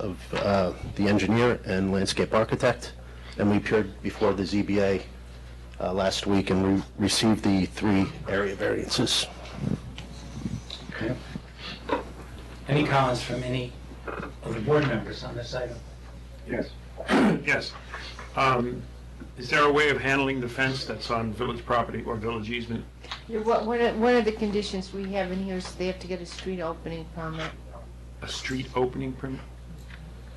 of the engineer and landscape architect, and we appeared before the ZBA last week, and we received the 3 area variances. Okay. Any comments from any of the board members on this item? Yes. Yes. Is there a way of handling the fence that's on village property or village easement? One of the conditions we have in here is they have to get a street opening permit. A street opening permit?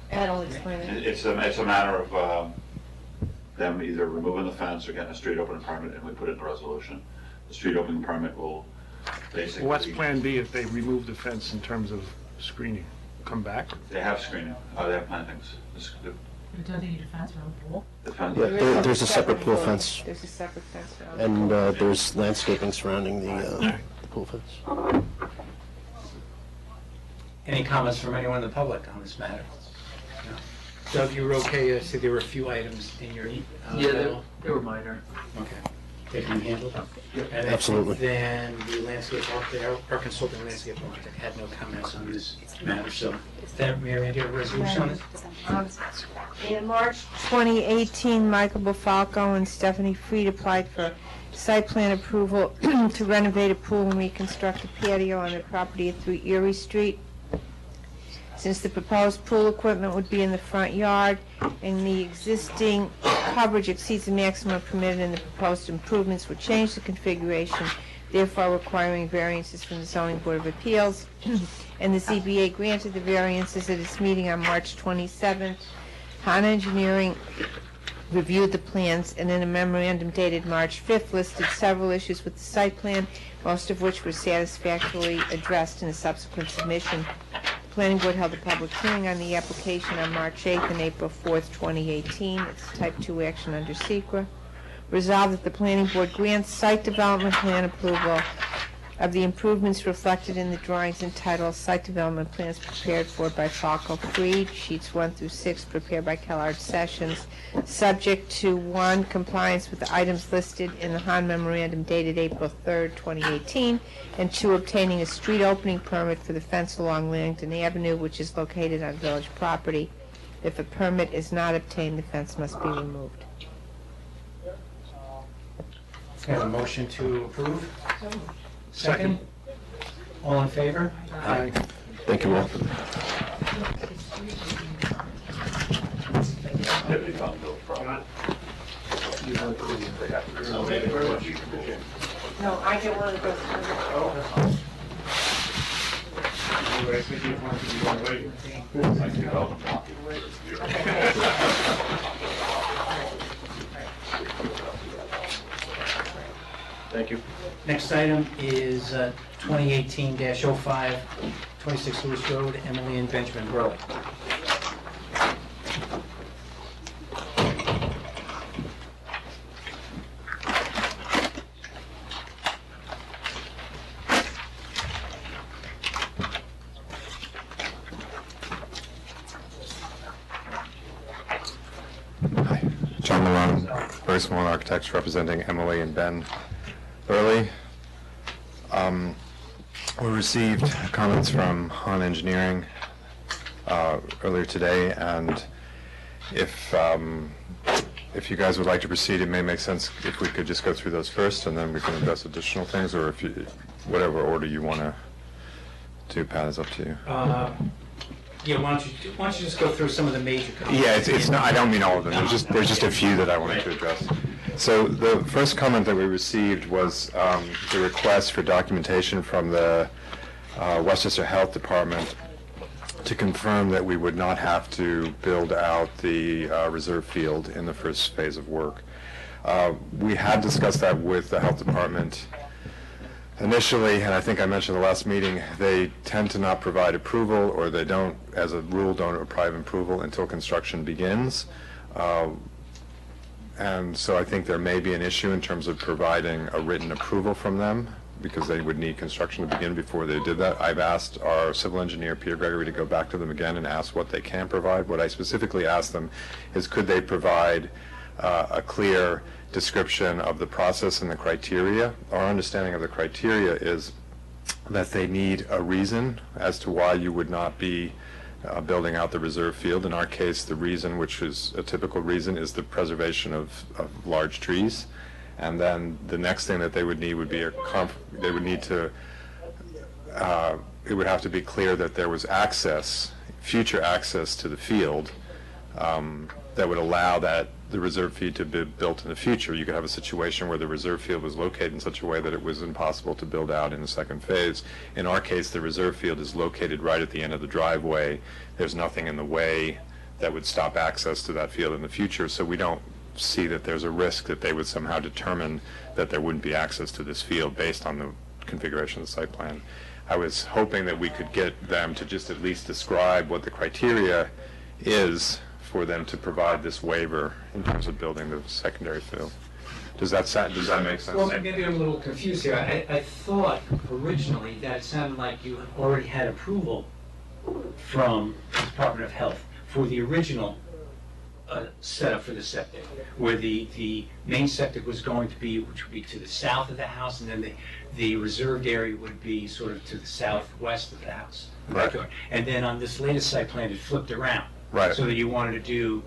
Ed will explain it. It's a matter of them either removing the fence or getting a street opening permit, and we put it in the resolution. The street opening permit will basically... What's Plan B if they remove the fence in terms of screening? Come back? They have screening. They have plantings. Don't they need a fence around the pool? The fence. Yeah, there's a separate pool fence, There's a separate fence. and there's landscaping surrounding the pool fence. Any comments from anyone in the public on this matter? No. Doug, you were okay? I see there were a few items in your Yeah, they were minor. Okay. They can be handled? And Absolutely. Then the landscape architect, our consulting landscape architect had no comments on this matter, so then, Mary, do you have a resolution on this? In March 2018, Michael Bufalco and Stephanie Freed applied for site plan approval to renovate a pool and reconstruct a patio on the property at 3 Erie Street. Since the proposed pool equipment would be in the front yard and the existing coverage exceeds the maximum permitted and the proposed improvements would change the configuration, therefore requiring variances from the Zoning Board of Appeals. And the ZBA granted the variances at its meeting on March 27th. Han Engineering reviewed the plans and in a memorandum dated March 5th listed several issues with the site plan, most of which were satisfactorily addressed in a subsequent submission. The Planning Board held a public hearing on the application on March 8th and April 4th, 2018. It's type 2 action under SECRA. Resolved that the Planning Board grants site development plan approval of the improvements reflected in the drawings entitled Site Development Plans prepared for by Falco Freed, sheets 1 through 6 prepared by Kellard Sessions, subject to 1, compliance with the items listed in the Han memorandum dated April 3rd, 2018, and 2, obtaining a street opening permit for the fence along Langdon Avenue, which is located on village property. If a permit is not obtained, the fence must be removed. Have a motion to approve? Second? All in favor? Aye. Thank you all. No, I don't want to go through. Thank you. Next item is 2018-05, 26 Lewis Road, Emily and Benjamin Burley. Hi, John Malone, Very Small Architects, representing Emily and Ben Burley. We received comments from Han Engineering earlier today, and if you guys would like to proceed, it may make sense if we could just go through those first, and then we can address additional things, or if you, whatever order you want to do, Pat, is up to you. Yeah, why don't you just go through some of the major comments? Yeah, it's not, I don't mean all of them, there's just a few that I wanted to address. So the first comment that we received was the request for documentation from the Westchester Health Department to confirm that we would not have to build out the reserve field in the first phase of work. We had discussed that with the Health Department initially, and I think I mentioned the last meeting, they tend to not provide approval, or they don't, as a rule, don't provide approval until construction begins. And so I think there may be an issue in terms of providing a written approval from them, because they would need construction to begin before they did that. I've asked our civil engineer, Peter Gregory, to go back to them again and ask what they can provide. What I specifically asked them is, could they provide a clear description of the process and the criteria. Our understanding of the criteria is that they need a reason as to why you would not be building out the reserve field. In our case, the reason, which is a typical reason, is the preservation of large trees. And then the next thing that they would need would be they would need to, it would have to be clear that there was access, future access to the field, that would allow the reserve field to be built in the future. You could have a situation where the reserve field was located in such a way that it was impossible to build out in the second phase. In our case, the reserve field is located right at the end of the driveway. There's nothing in the way that would stop access to that field in the future, so we don't see that there's a risk that they would somehow determine that there wouldn't be access to this field based on the configuration of the site plan. I was hoping that we could get them to just at least describe what the criteria is for them to provide this waiver in terms of building the secondary field. Does that make sense? Well, maybe I'm a little confused here. I thought originally that it sounded like you already had approval from the Department of Health for the original setup for the septic, where the main septic was going to be, which would be to the south of the house, and then the reserved area would be sort of to the southwest of the house. Right. And then on this latest site plan, it flipped around. Right. So that you wanted to do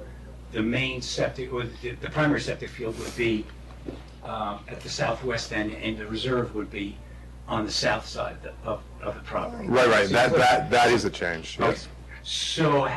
the main septic, or the primary septic field would be at the southwest end, and the reserve would be on the south side of the property. Right. That is a change. Yes. So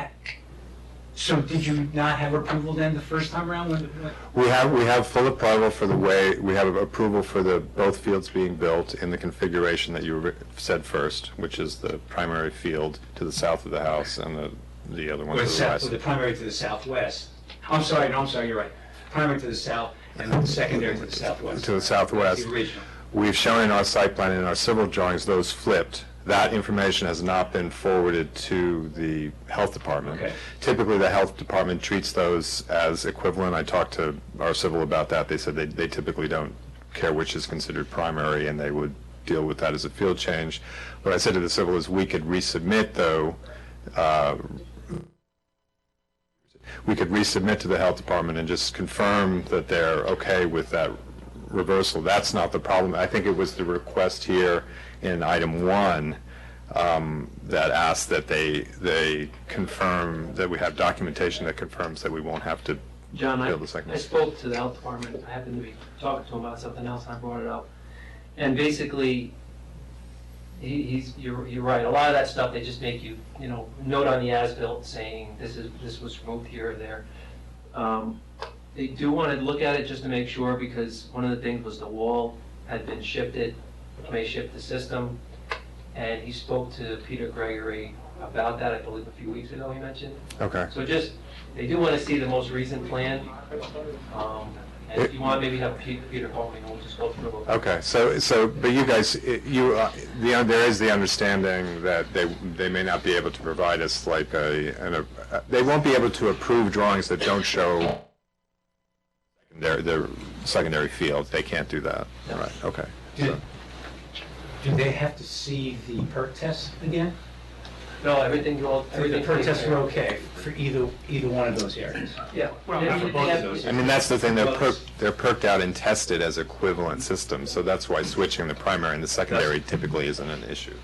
did you not have approval then the first time around? We have full approval for the way, we have approval for both fields being built in the configuration that you said first, which is the primary field to the south of the house and the other one to the west. The primary to the southwest. I'm sorry, you're right. Primary to the south and the secondary to the southwest. To the southwest. That's the original. We've shown in our site plan and in our civil drawings those flipped. That information has not been forwarded to the health department. Okay. Typically, the health department treats those as equivalent. I talked to our civil about that. They said they typically don't care which is considered primary, and they would deal with that as a field change. What I said to the civil is we could resubmit, though, we could resubmit to the health department and just confirm that they're okay with that reversal. That's not the problem. I think it was the request here in item 1 that asked that they confirm that we have documentation that confirms that we won't have to John, build the second. I spoke to the health department. I happened to be talking to him about something else, and I brought it up. And basically, you're right. A lot of that stuff, they just make you, note on the as-built saying this was removed here or there. They do want to look at it just to make sure, because one of the things was the wall had been shifted, which may shift the system. And he spoke to Peter Gregory about that, I believe, a few weeks ago, he mentioned. Okay. So they do want to see the most recent plan. And if you want, maybe have Peter call me, and we'll just go through it. Okay, but you guys, there is the understanding that they may not be able to provide us like they won't be able to approve drawings that don't show their secondary field. They can't do that. No. Right, okay. Do they have to see the perk test again? No, everything The perk tests were okay for either one of those areas? Yeah. Well, not for both of those. I mean, that's the thing, they're perked out and tested as equivalent systems, so that's why switching the primary and the secondary typically isn't an issue.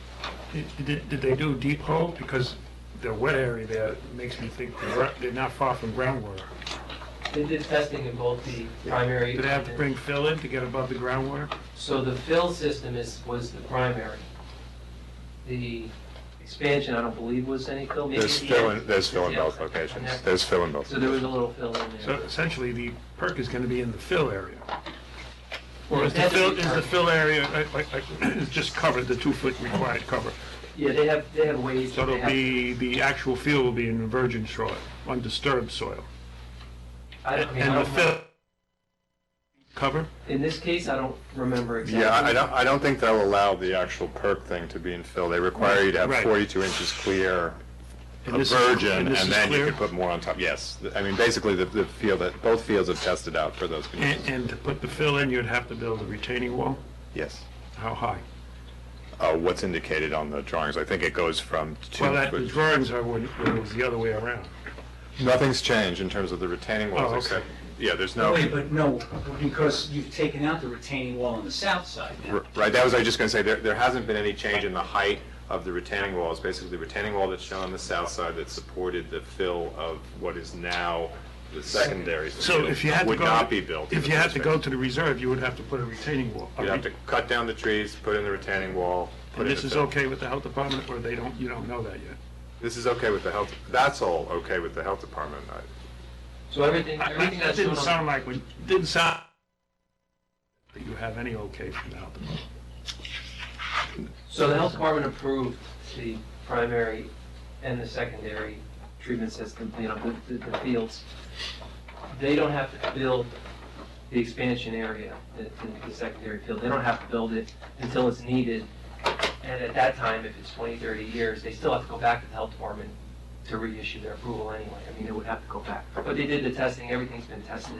Did they do deep hole? Because the wet area there makes me think they're not far from groundwater. They did testing in both the primary. Do they have to bring fill in to get above the groundwater? So the fill system was the primary. The expansion, I don't believe was any fill. Maybe There's at the fill end. in Yeah. both locations. Yeah. There's fill in both. So there was a little fill in So there. essentially, the perk is going to be in the fill area. Or is It has to be the perked. fill area is just covered, the 2-foot required cover? Yeah, they have ways. So that they it'll have- be, the actual field will be in virgin soil, undisturbed soil. I And don't the know. fill cover? In this case, I don't remember exactly. Yeah, I don't think they'll allow the actual perk thing to be in fill. They require you to have Right. 42 inches clear And of this is- virgin, and this and is then you clear? can put more on top. Yes, I mean, basically, the field, both fields have tested out for those conditions. And to put the fill in, you'd have to build a retaining wall? Yes. How high? What's indicated on the drawings, I think it goes from 2 Well, the foot. drawings are when it was the other way around. Nothing's changed in terms of the retaining walls, Oh, okay. except, yeah, there's no, Wait, but no, because you've taken out the retaining wall on the south side now. right, that was, I was just gonna say, there hasn't been any change in the height of the retaining wall is basically the retaining wall that's shown on the south side that supported the fill of what is now the secondary So field. if you had to Would go... not be built. in If the you had first to go phase. to the reserve, you would have to put a retaining wall. You'd have to cut down the trees, put in the retaining wall, put And in this the is fill. okay with the health department, or you don't know that yet? This is okay with the health, that's all okay with the health department. So everything That that's didn't shown sound on, like, didn't sound that you have any okay from the health department. so the health department approved the primary and the secondary treatment system, you know, the fields. They don't have to build the expansion area, the secondary field. They don't have to build it until it's needed. And at that time, if it's 20, 30 years, they still have to go back to the health department to reissue their approval anyway. I mean, they would have to go back. But they did the testing, everything's been tested,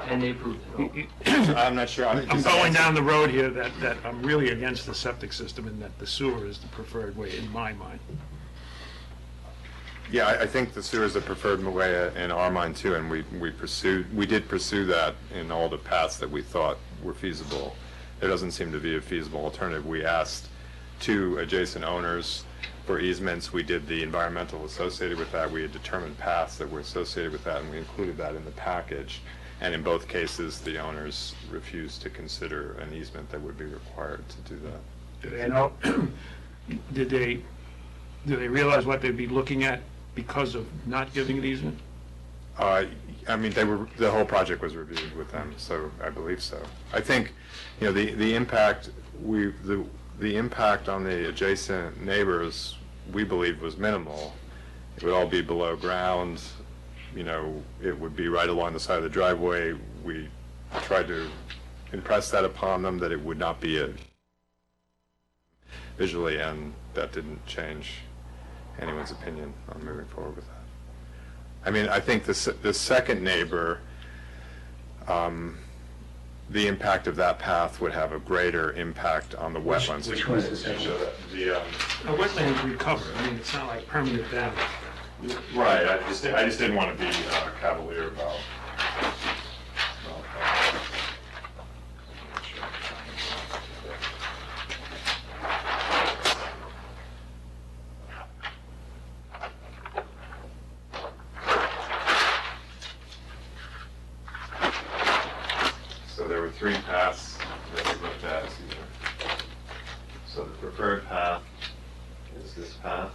and they approved it all. I'm not sure. I'm going down the road here that I'm really against the septic system and that the sewer is the preferred way in my mind. Yeah, I think the sewer is the preferred way in our mind too, and we did pursue that in all the paths that we thought were feasible. There doesn't seem to be a feasible alternative. We asked two adjacent owners for easements. We did the environmental associated with that. We had determined paths that were associated with that, and we included that in the package. And in both cases, the owners refused to consider an easement that would be required to do that. Do they know, do they realize what they'd be looking at because of not giving an easement? I mean, the whole project was reviewed with them, so I believe so. I think, you know, the impact, the impact on the adjacent neighbors, we believed was minimal. It would all be below ground, you know, it would be right along the side of the driveway. We tried to impress that upon them, that it would not be visually, and that didn't change anyone's opinion on moving forward with that. I mean, I think the second neighbor, the impact of that path would have a greater impact on the wetlands. which was the second? A wetland recover, I mean, it's not like permanent damage. Right, I just didn't want to be cavalier about. So there were three paths that we looked at. So the preferred path is this path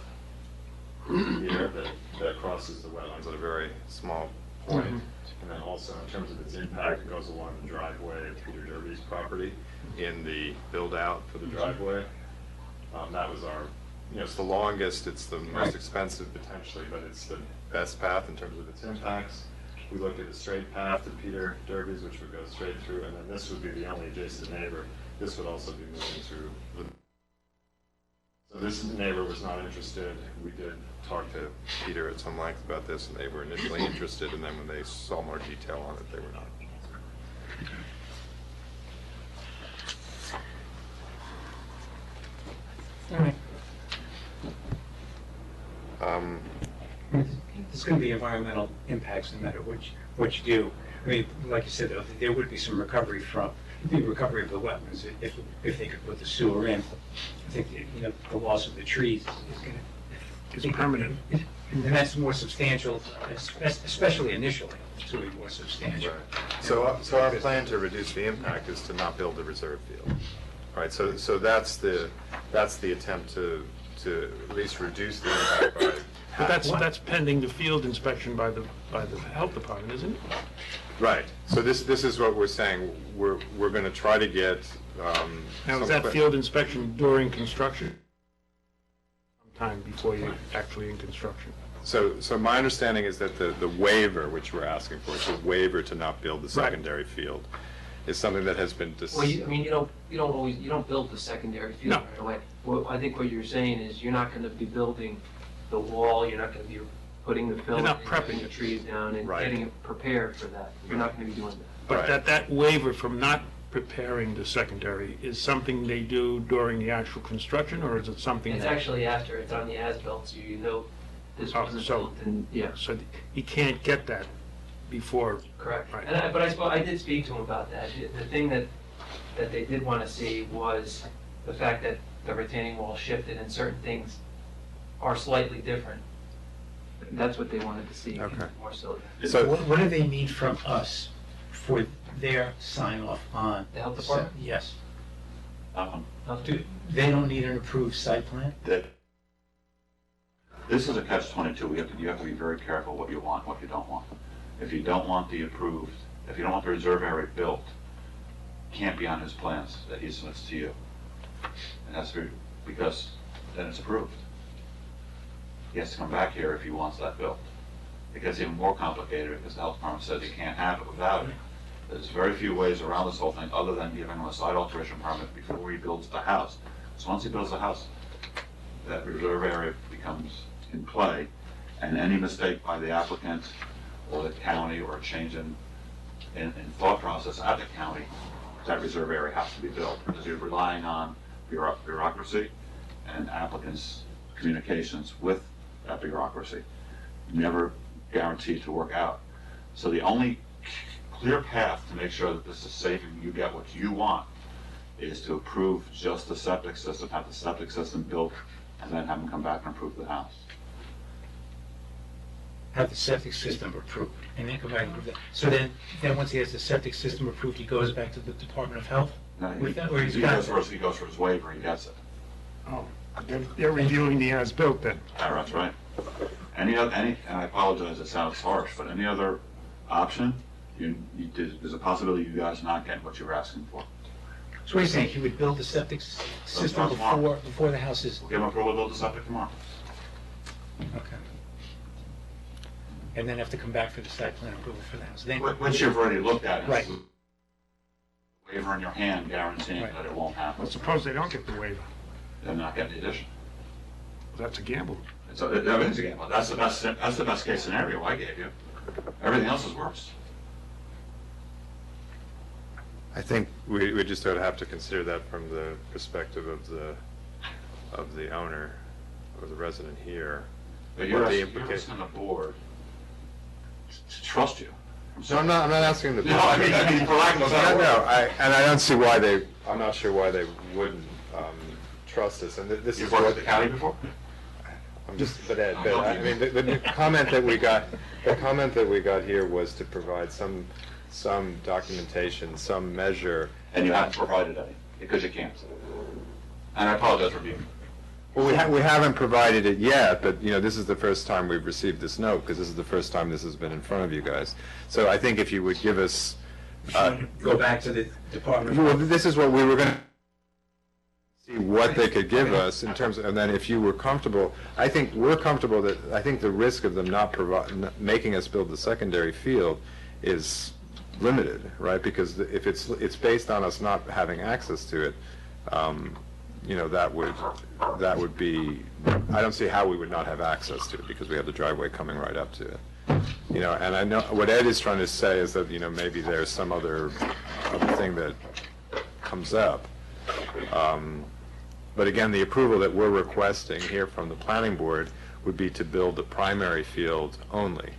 here that crosses the wetlands at a very small point. And then also in terms of its impact, it goes along the driveway of Peter Derby's property in the build out for the driveway. That was our, you know, it's the longest, it's the most expensive potentially, but it's the best path in terms of its impacts. We looked at a straight path to Peter Derby's, which would go straight through, and then this would be the only adjacent neighbor. This would also be moving through the. So this neighbor was not interested. We did talk to Peter at some length about this, and they were initially interested, and then when they saw more detail on it, they were not. All right. Um, There's going to be environmental impacts no matter what you do. I mean, like you said, though, there would be some recovery of the wetlands if they could put the sewer in. I think, you know, the loss of the trees is going to... It's permanent. And that's more substantial, especially initially, it's going to be more substantial. So our plan to reduce the impact is to not build a reserve field. Right, so that's the attempt to at least reduce the impact by half. But that's pending the field inspection by the health department, isn't it? Right, so this is what we're saying, we're going to try to get. Now, is that field inspection during construction? Sometime before you're actually in construction? So my understanding is that the waiver, which we're asking for, is a waiver to not build the secondary field, is something that has been Well, I mean, you don't build the secondary field No. right away. Well, I think what you're saying is you're not going to be building the wall, you're not going to be putting the fill, You're not in, prepping putting the it. trees down and Right. getting it prepared for that. You're not going to be doing that. But Right. that waiver from not preparing the secondary is something they do during the actual construction, or is it something It's that... actually after, it's on the as-built, so you know this Oh, wasn't so- built, and, yeah, So you can't get that before... correct. Right. And I did speak to him about that. The thing that they did want to see was the fact that the retaining wall shifted and certain things are slightly different. That's what they wanted to see, Okay. more so. So, What do they need from us for their sign off on? The health department? Yes. They don't need an approved site plan? That this is a catch-22. You have to be very careful what you want, what you don't want. If you don't want the approved, if you don't want the reserve area built, it can't be on his plans that he submits to you. It has to be, because then it's approved. He has to come back here if he wants that built. It gets even more complicated because the health department says he can't have it without it. There's very few ways around this whole thing other than giving him a site alteration permit before he builds the house. So once he builds the house, that reserve area becomes in play, and any mistake by the applicant or the county or a change in thought process at the county, that reserve area has to be built, because you're relying on bureaucracy and applicants' communications with that bureaucracy, never guaranteed to work out. So the only clear path to make sure that this is safe and you get what you want is to approve just the septic system, have the septic system built, and then have them come back and approve the house. Have the septic system approved, and then come back and approve that. So then once he has the septic system approved, he goes back to the Department of Health? No, With that, or he's he got goes for his waiver, he gets it. Oh, they're reviewing the as-built then. That's right. Any, and I apologize, it sounds harsh, but any other option, there's a possibility you guys not getting what you were asking for. So what are you saying, he would build the septic system before the house is? We'll give him approval to build the septic tomorrow. Okay. And then have to come back for the site plan approval for the house. Then, Which you've already looked at. Right. Waiver in your hand guaranteeing Right. that it won't happen. Well, suppose they don't get the waiver. They're not getting the addition. That's a gamble. So that is a gamble. That's the best case scenario I gave you. Everything else is worse. I think we just sort of have to consider that from the perspective of the owner, or the resident here. But What you're the asking implication- the board to trust you. No, I'm not asking the. No, I mean, for lack of a better word. And I don't see why I'm not sure why they wouldn't trust us, and this is You've worked what. with the county before? I'm just, but Ed, I mean, the comment that we got here was to provide some documentation, some measure. And you haven't provided any, because you can't. And I apologize for being. Well, we haven't provided it yet, but, this is the first time we've received this note, because this is the first time this has been in front of you guys. So I think if you would give us, go back to the Department of well, Health. this is what we were going to see what they could give us in terms of, and then if you were comfortable, I think we're comfortable I think the risk of them not making us build the secondary field is limited, right? Because if it's based on us not having access to it, that would be, I don't see how we would not have access to it, because we have the driveway coming right up to it. And I know, what Ed is trying to say is that, maybe there's some other thing that comes up. But again, the approval that we're requesting here from the planning board would be to build the primary field only,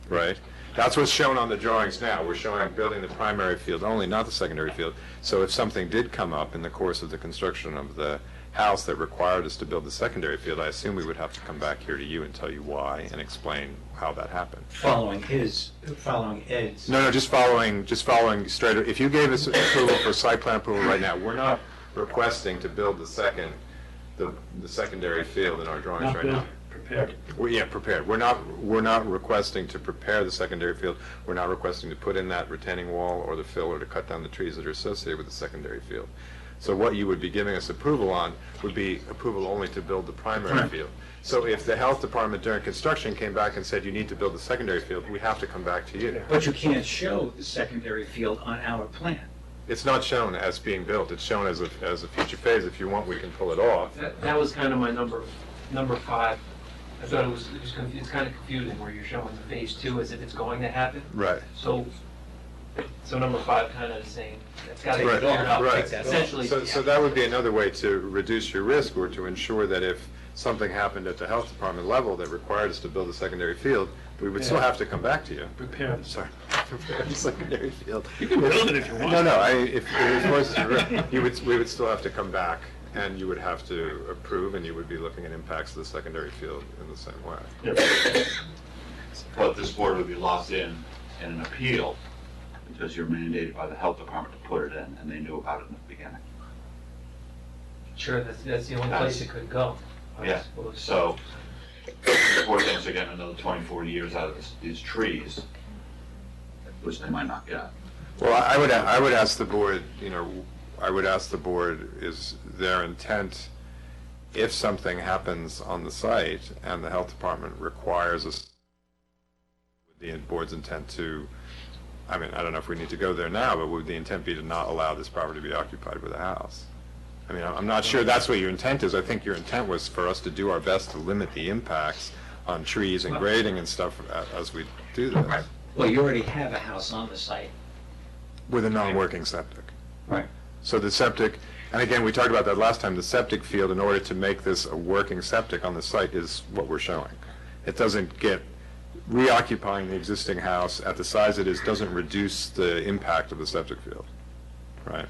right? That's what's shown on the drawings now. We're showing building the primary field only, not the secondary field. So if something did come up in the course of the construction of the house that required us to build the secondary field, I assume we would have to come back here to you and tell you why and explain how that happened. Following Ed's. No, just following straight. If you gave us approval for site plan approval right now, we're not requesting to build the secondary field in our drawings right now. Prepared. Prepared. We're not requesting to prepare the secondary field. We're not requesting to put in that retaining wall or the fill or to cut down the trees that are associated with the secondary field. So what you would be giving us approval on would be approval only to build the primary field. So if the health department during construction came back and said you need to build the secondary field, we have to come back to you. But you can't show the secondary field on our plan. It's not shown as being built. It's shown as a future phase. If you want, we can pull it off. That was kind of my number 5. I thought it's kind of confusing where you're showing the phase 2 as if it's going to happen. Right. So number 5 kind of is saying, it's got to Right, get cleared up. right. Essentially. So that would be another way to reduce your risk, or to ensure that if something happened at the health department level that required us to build a secondary field, we would still have to come back to you. Prepared. Sorry. Prepare the secondary field. You can build it if you want. No, if it was, we would still have to come back And you would have to approve, and you would be looking at impacts to the secondary field in the same way. But this board would be locked in an appeal because you're mandated by the health department to put it in, and they knew about it in the beginning. Sure, that's the only place it could go. I Yeah, suppose. so the board thinks they're getting another 24 years out of these trees, which they might not get. Well, I would ask the board, I would ask the board, is their intent, if something happens on the site and the health department requires the board's intent to, I mean, I don't know if we need to go there now, but would the intent be to not allow this property to be occupied with a house? I mean, I'm not sure that's what your intent is. I think your intent was for us to do our best to limit the impacts on trees and grading and stuff as we do this. Right. Well, you already have a house on the site. With a non-working septic. Right. So the septic, and again, we talked about that last time, the septic field, in order to make this a working septic on the site, is what we're showing. It doesn't get, reoccupying the existing house at the size it is doesn't reduce the impact of the septic field, right?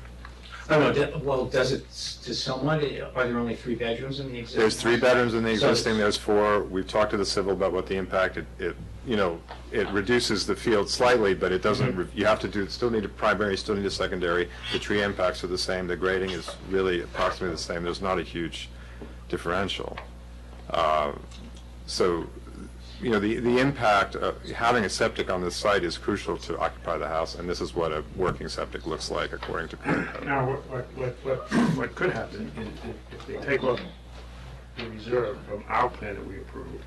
Oh, no, well, does it to someone, are there only 3 bedrooms in the existing? There's 3 bedrooms in the So- existing, there's 4. We've talked to the civil about what the impact, it reduces the field slightly, but it doesn't, you have to do, still need a primary, still need a secondary. The tree impacts are the same, the grading is really approximately the same, there's not a huge differential. So, the impact of having a septic on this site is crucial to occupy the house, and this is what a working septic looks like according to code. Now, what could happen is if they take off the reserve from our plan that we approved,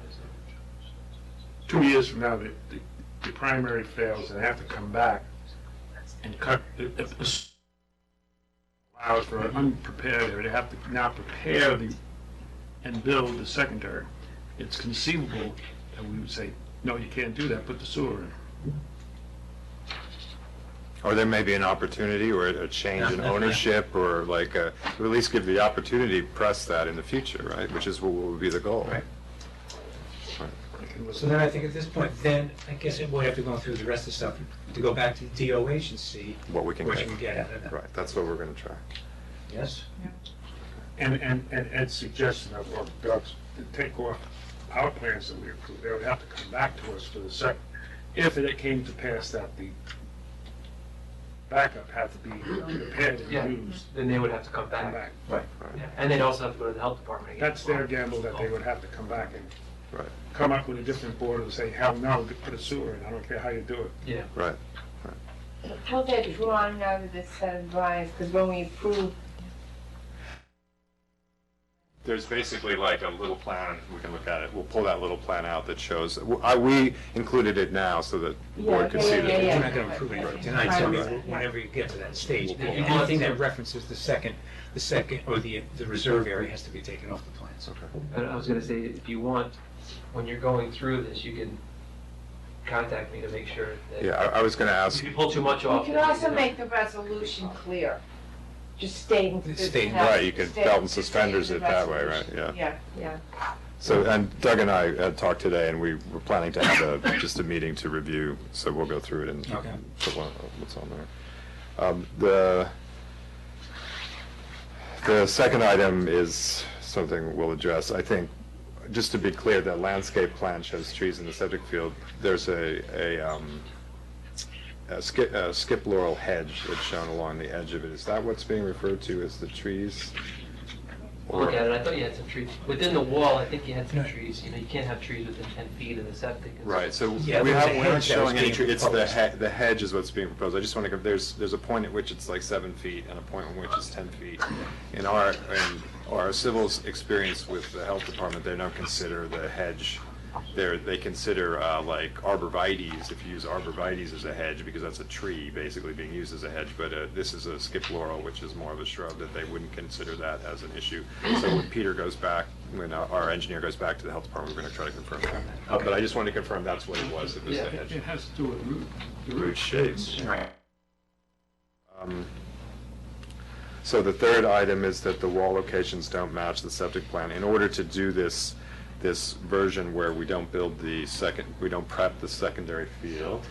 2 years from now, the primary fails and they have to come back and cut, allow for an unprepared area, they have to now prepare and build the secondary. It's conceivable that we would say, no, you can't do that, put the sewer in. Or there may be an opportunity or a change in ownership, or or at least give the opportunity to press that in the future, right? Which is what would be the goal. Right. So then I think at this point, then I guess we'll have to go through the rest of the stuff to go back to the DOH and see What we can what get. you can get out of that. Right, that's what we're going to try. Yes? And Ed's suggestion of Doug's, to take off our plans that we approved, they would have to come back to us for the second, if it came to pass that the backup had to be repaired Yeah, and used, then they would have to come come back. back. Yeah, and they'd also have to go to the health department again. That's their gamble, that they would have to come back and Right, come up with a different board and say, hell no, put a sewer in, I don't care how you do it. Yeah. right. How they drawn out of this set of drawings, because when we approved, There's basically like a little plan, we can look at it. We'll pull that little plan out that shows, we included it now so that the board could see yeah, that. We're not gonna approve it tonight, so whenever you get to that stage, anything that references the second, or the reserve area has to be taken off the plans. Okay. And I was gonna say, if you want, when you're going through this, you can contact me to make sure that. Yeah, I was going to ask, If you pull too much you off. could then also know. make the resolution clear. Just stating. Stating, right, you could belt and suspenders it that way, right, yeah. Yeah. So, and Doug and I had talked today, and we were planning to have just a meeting to review, so we'll go through it and Okay. put what's on there. The second item is something we'll address. I think, just to be clear, the landscape plan shows trees in the septic field. There's a skip laurel hedge that's shown along the edge of it. Is that what's being referred to as the trees? Look at it, I thought you had some trees. Within the wall, I think you had some trees. You can't have trees within 10 feet of the septic. and Right, so Yeah, we're there was a not hedge that showing was any being tree, it's proposed. the hedge is what's being proposed. I just want to, there's a point at which it's like 7 feet and a point at which it's 10 feet. In our civil's experience with the health department, they don't consider the hedge, they consider like arborvitaes, if you use arborvitaes as a hedge, because that's a tree basically being used as a hedge, but this is a skip laurel, which is more of a shrub, that they wouldn't consider that as an issue. So when Peter goes back, when our engineer goes back to the health department, we're going to try to confirm that. Okay. But I just want to confirm that's what it was, it was the hedge. It has to do with the Root shapes. Right. So the third item is that the wall locations don't match the septic plan. In order to do this version where we don't build we don't prep the secondary field,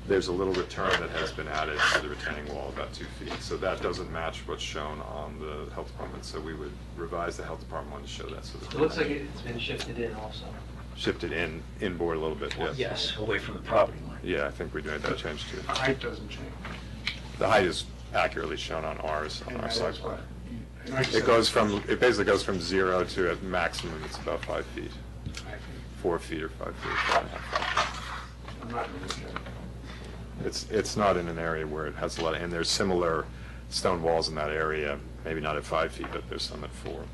there's a little return that has been added to the retaining wall, about 2 feet. So that doesn't match what's shown on the health department, so we would revise the health department one to show that. So It looks like it's been shifted in also. shifted inboard a little bit, yes. Yes, away from the property line. Yeah, I think we made that change too. The height doesn't change. The height is accurately shown on ours, on And our that site is plan. what you- like you It said, goes from, it basically goes from 0 to at maximum, it's about 5 feet, 4 feet or 5 feet. 5.5. I'm not really sure. It's not in an area where it has a lot, and there's similar stone walls in that area, maybe not at 5 feet, but there's some at 4.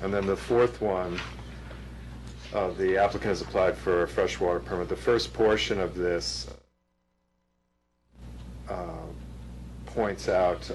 And then the fourth one, the applicant has applied for a freshwater permit. The first portion of this points out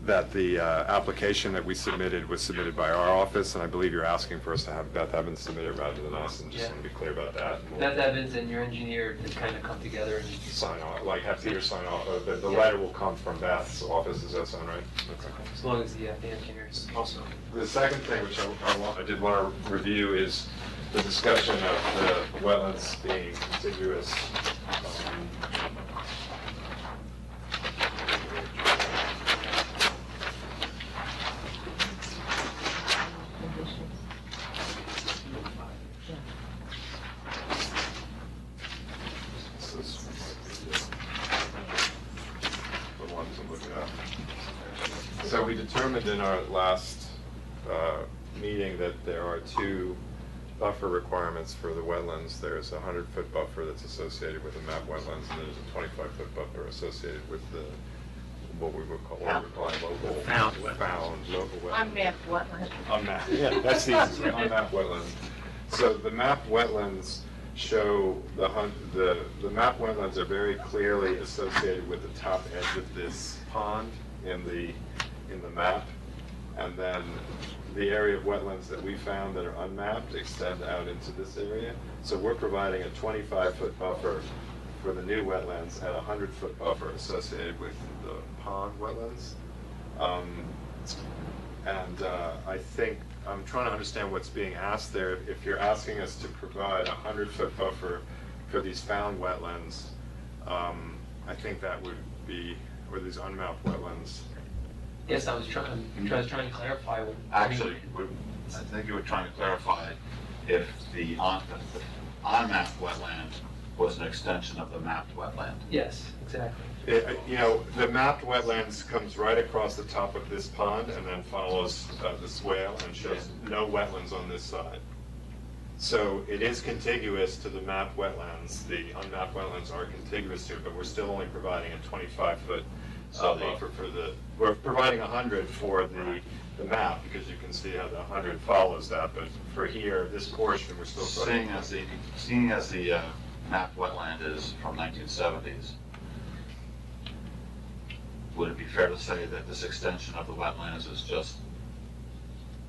that the application that we submitted was submitted by our office, and I believe you're asking for us to have Beth Evans submit it rather than us, and just Yeah. want to be clear about that. And we'll Beth Evans and your engineer to kind of come together and sign off, like have Peter sign off. The letter will come from Beth's office, does that sound right? Okay. as long as the engineer is also. The second thing, which I did want to review, is the discussion of the wetlands being contiguous. This is the one to look at. So we determined in our last meeting that there are 2 buffer requirements for the wetlands. There's a 100-foot buffer that's associated with the map wetlands, and there's a 25-foot buffer associated with the, what we would call local. Found wetlands. Found local wetlands. Unmapped wetland. Unmapped, yeah, that's the easy, unmapped wetlands. So the map wetlands show the map wetlands are very clearly associated with the top edge of this pond in the map. And then the area of wetlands that we found that are unmapped extend out into this area. So we're providing a 25-foot buffer for the new wetlands and a 100-foot buffer associated with the pond wetlands. I think, I'm trying to understand what's being asked there. If you're asking us to provide a 100-foot buffer for these found wetlands, I think that would be, or these unmapped wetlands. Yes, I was trying to clarify. Actually, I think you were trying to clarify if the unmapped wetland was an extension of the mapped wetland. Yes, exactly. The mapped wetlands comes right across the top of this pond and then follows the swale and shows no wetlands on this side. So it is contiguous to the mapped wetlands. The unmapped wetlands are contiguous to it, but we're still only providing a 25-foot buffer for we're providing 100 for the map, because you can see how the 100 follows that, but for here, this portion, we're still providing. Seeing as the mapped wetland is from 1970s, would it be fair to say that this extension of the wetlands is just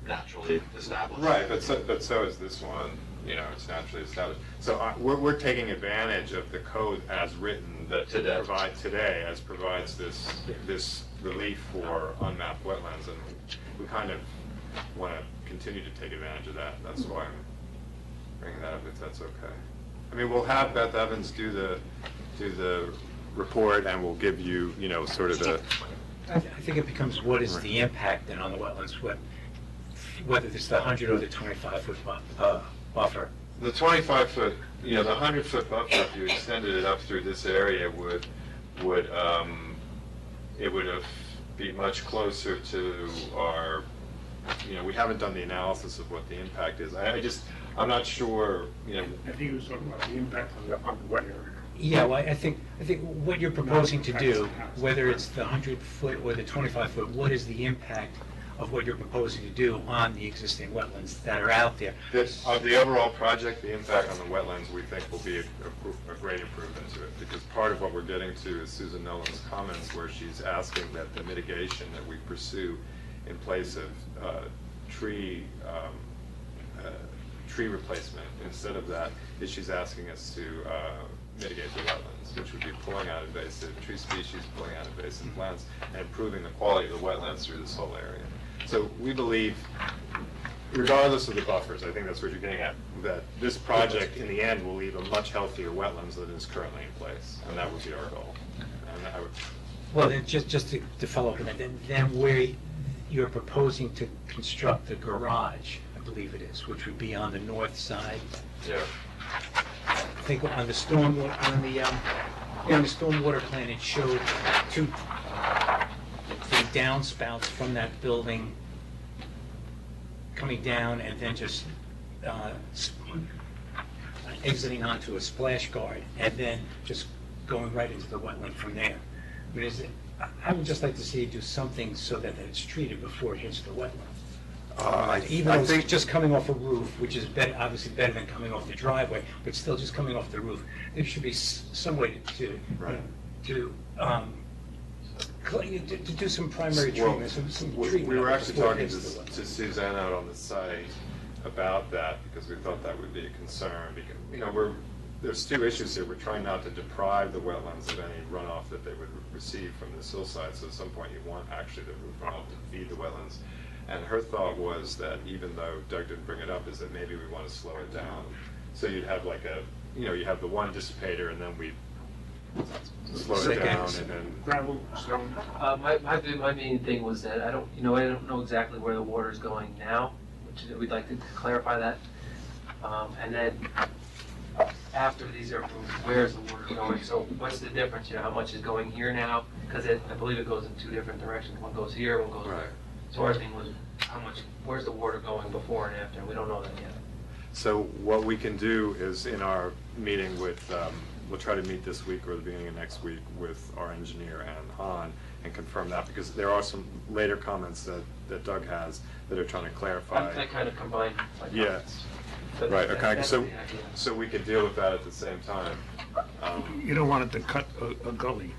naturally established? Right, but so is this one, it's naturally established. So we're taking advantage of the code as written that provides this relief for unmapped wetlands, and we kind of want to continue to take advantage of that. That's why I'm bringing that up, if that's okay. I mean, we'll have Beth Evans do the report, and we'll give you, sort of the. I think it becomes, what is the impact then on the wetlands, whether it's the 100 or the 25-foot buffer? The 25-foot, the 100-foot buffer, if you extended it up through this area, would be much closer to our, we haven't done the analysis of what the impact is. I'm not sure, I think he was talking about the impact on the wet area. Yeah, well, I think what you're proposing to do, whether it's the 100-foot or the 25-foot, what is the impact of what you're proposing to do on the existing wetlands that are out there? Of the overall project, the impact on the wetlands, we think will be a great improvement to it, because part of what we're getting to is Susan Nolan's comments, where she's asking that the mitigation that we pursue in place of tree replacement, instead of that, is she's asking us to mitigate the wetlands, which would be pulling out invasive tree species, pulling out invasive plants, and improving the quality of the wetlands through this whole area. So we believe regardless of the buffers, I think that's what you're getting at, that this project in the end will leave a much healthier wetlands than is currently in place, and that would be our goal. And I would, Well, then, just to follow up on that, then where you're proposing to construct the garage, I believe it is, which would be on the north side. yeah. I think on the stormwater plan, it showed two downspouts from that building coming down and then just exiting onto a splash guard and then just going right into the wetland from there. But I would just like to see you do something so that it's treated before it hits the wetland. Even though it's just coming off a roof, which is obviously better than coming off the driveway, but still just coming off the roof, there should be some way to do some primary treatment, some treatment. We were actually before it talking hits the wetland. to Suzanne out on the site about that, because we thought that would be a concern, because, there's two issues here. We're trying not to deprive the wetlands of any runoff that they would receive from this hillside, so at some point you want actually the roof runoff to feed the wetlands. And her thought was that, even though Doug didn't bring it up, is that maybe we want to slow it down. So you'd have like you have the one dissipator, and then we slow it down, and then. Gravel, stone. My main thing was that I don't know exactly where the water's going now, which we'd like to clarify that. And then after these are approved, where's the water going? So what's the difference? How much is going here now? Because I believe it goes in two different directions. One goes here, one goes there. So our thing was, where's the water going before and after? And we don't know that yet. So what we can do is, in our meeting with, we'll try to meet this week or the beginning of next week with our engineer and Han and confirm that, because there are some later comments that Doug has that are trying to clarify. I kind of combined my Yeah. comments. But Right, okay, that's so, the idea. so we could deal with that at the same time. You don't want it to cut a gully.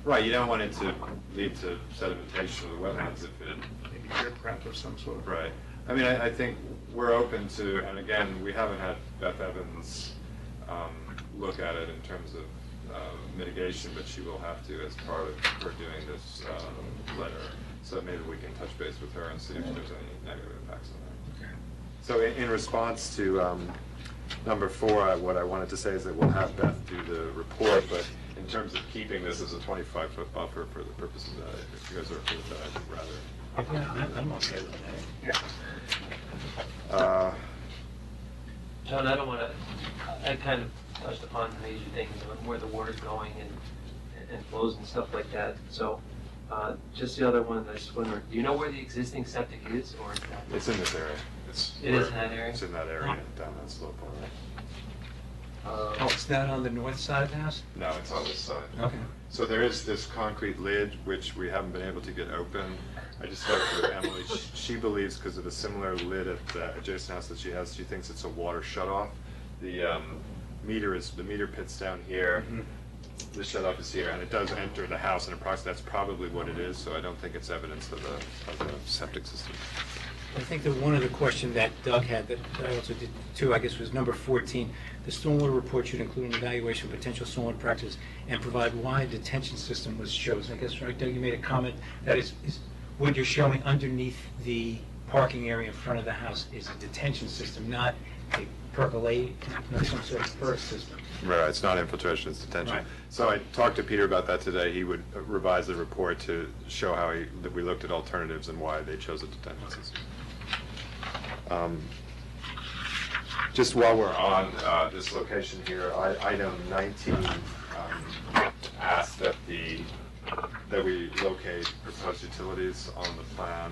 Right, you don't want it to lead to sedimentation of the wetlands if it. Maybe riprap of some sort. Right. I mean, I think we're open to, and again, we haven't had Beth Evans look at it in terms of mitigation, but she will have to as part of her doing this letter. So maybe we can touch base with her and see if there's any negative impacts on that. Okay. So in response to number 4, what I wanted to say is that we'll have Beth do the report, but in terms of keeping this as a 25-foot buffer for the purposes of that, if you guys are okay with that, I'd rather. Yeah, I'm okay with that. John, I don't want to, I kind of touched upon the major things, where the water's going and flows and stuff like that. So just the other one, I just wonder, do you know where the existing septic is, or is that? It's in this area. It is in that area? It's in that area, down that slope. Oh, it's not on the north side of the house? No, it's on this side. Okay. So there is this concrete lid, which we haven't been able to get open. I just spoke to Emily. She believes, because of a similar lid at the adjacent house that she has, she thinks it's a water shutoff. The meter pit's down here. The shutoff is here, and it does enter the house, and approximately that's probably what it is. So I don't think it's evidence of the septic system. I think that one of the questions that Doug had, that I also did too, I guess, was number 14. The stormwater report should include an evaluation of potential stormwater practices and provide why a detention system was chosen. I guess, right, Doug, you made a comment that is what you're showing underneath the parking area in front of the house is a detention system, not a percolate, not some sort of perk system. Right, it's not infiltration, it's detention. Right. So I talked to Peter about that today. He would revise the report to show how that we looked at alternatives and why they chose a detention system. Just while we're on this location here, item 19 asked that we locate proposed utilities on the plan.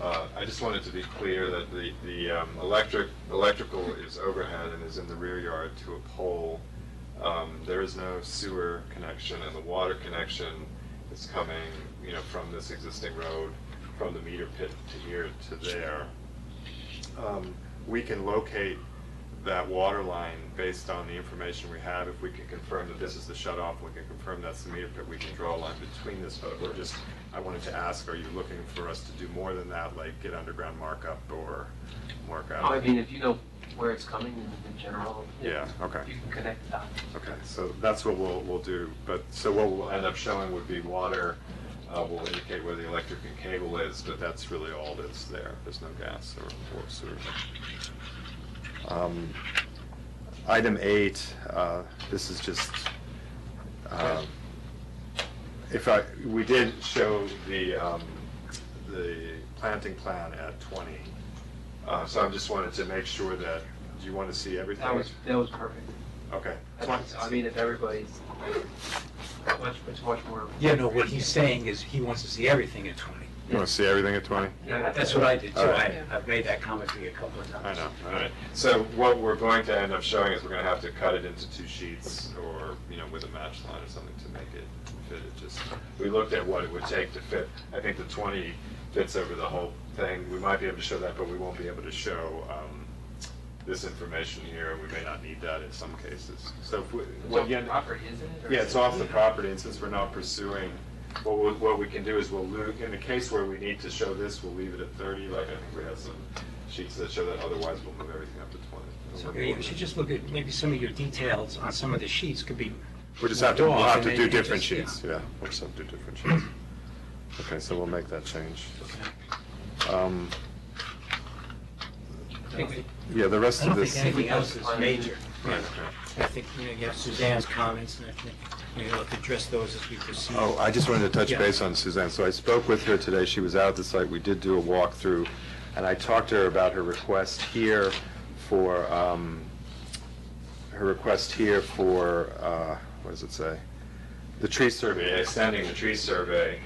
I just wanted to be clear that the electrical is overhead and is in the rear yard to a pole. There is no sewer connection, and the water connection is coming, from this existing road, from the meter pit to here to there. We can locate that water line based on the information we have. If we can confirm that this is the shutoff, we can confirm that's the meter pit, we can draw a line between this, but I wanted to ask, are you looking for us to do more than that, like get underground markup or mark out? Oh, I mean, if you know where it's coming in general. Yeah, okay. You can connect the dots. Okay, so that's what we'll do, so what we'll end up showing would be water will indicate where the electric and cable is, but that's really all that's there. There's no gas or sewer. Item 8, this is just, we did show the planting plan at 20. So I just wanted to make sure that, do you want to see everything? That was perfect. Okay. I mean, if everybody's, it's much more. Yeah, no, what he's saying is he wants to see everything at 20. You want to see everything at 20? Yeah, that's what I did too. All right. I've made that comment to you a couple of I times. know, all right. So what we're going to end up showing is we're going to have to cut it into 2 sheets or, with a match line or something to make it fit. We looked at what it would take to fit. I think the 20 fits over the whole thing. We might be able to show that, but we won't be able to show this information here. We may not need that in some cases. So if we, It's property, isn't it? Or yeah, is it's it- off the property, and since we're not pursuing, what we can do is in the case where we need to show this, we'll leave it at 30, like I think we have some sheets that show that, otherwise we'll move everything up to 20. So you should just look at maybe some of your details on some of the sheets could be. We'll we'll off, have and to then do you can different just- sheets, yeah, we'll just have to do different sheets. Okay, so we'll make that change. Yeah, the rest I of don't this. think anything else is major. Right, Yeah. right. I think, you have Suzanne's comments, and I think we'll have to address those as we proceed. Oh, I just wanted to touch Yeah. base on Suzanne. So I spoke with her today. She was out at the site. We did do a walkthrough, and I talked to her about her request here for, what does it say? The tree survey, extending the tree survey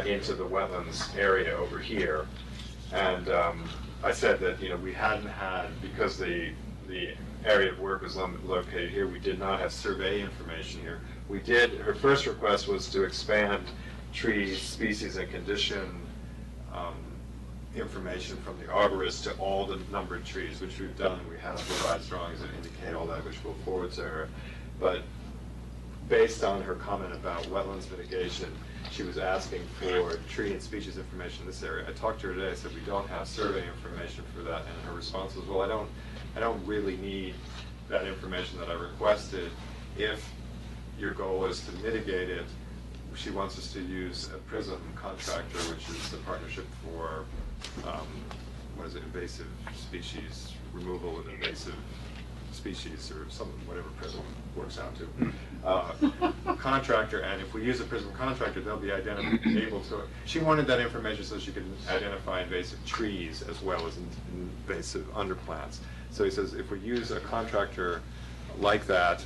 into the wetlands area over here. And I said that, we hadn't had, because the area of work was located here, we did not have survey information here. Her first request was to expand tree species and condition information from the arborist to all the numbered trees, which we've done. We have revised drawings that indicate all that, which we'll forward to her. But based on her comment about wetlands mitigation, she was asking for tree and species information in this area. I talked to her today, I said, we don't have survey information for that, and her response was, well, I don't really need that information that I requested. If your goal is to mitigate it, she wants us to use a PRISM contractor, which is the partnership for, invasive species, removal of invasive species, or whatever PRISM works out to. Contractor, and if we use a PRISM contractor, they'll be able to, she wanted that information so she could identify invasive trees as well as invasive underplants. So he says, if we use a contractor like that,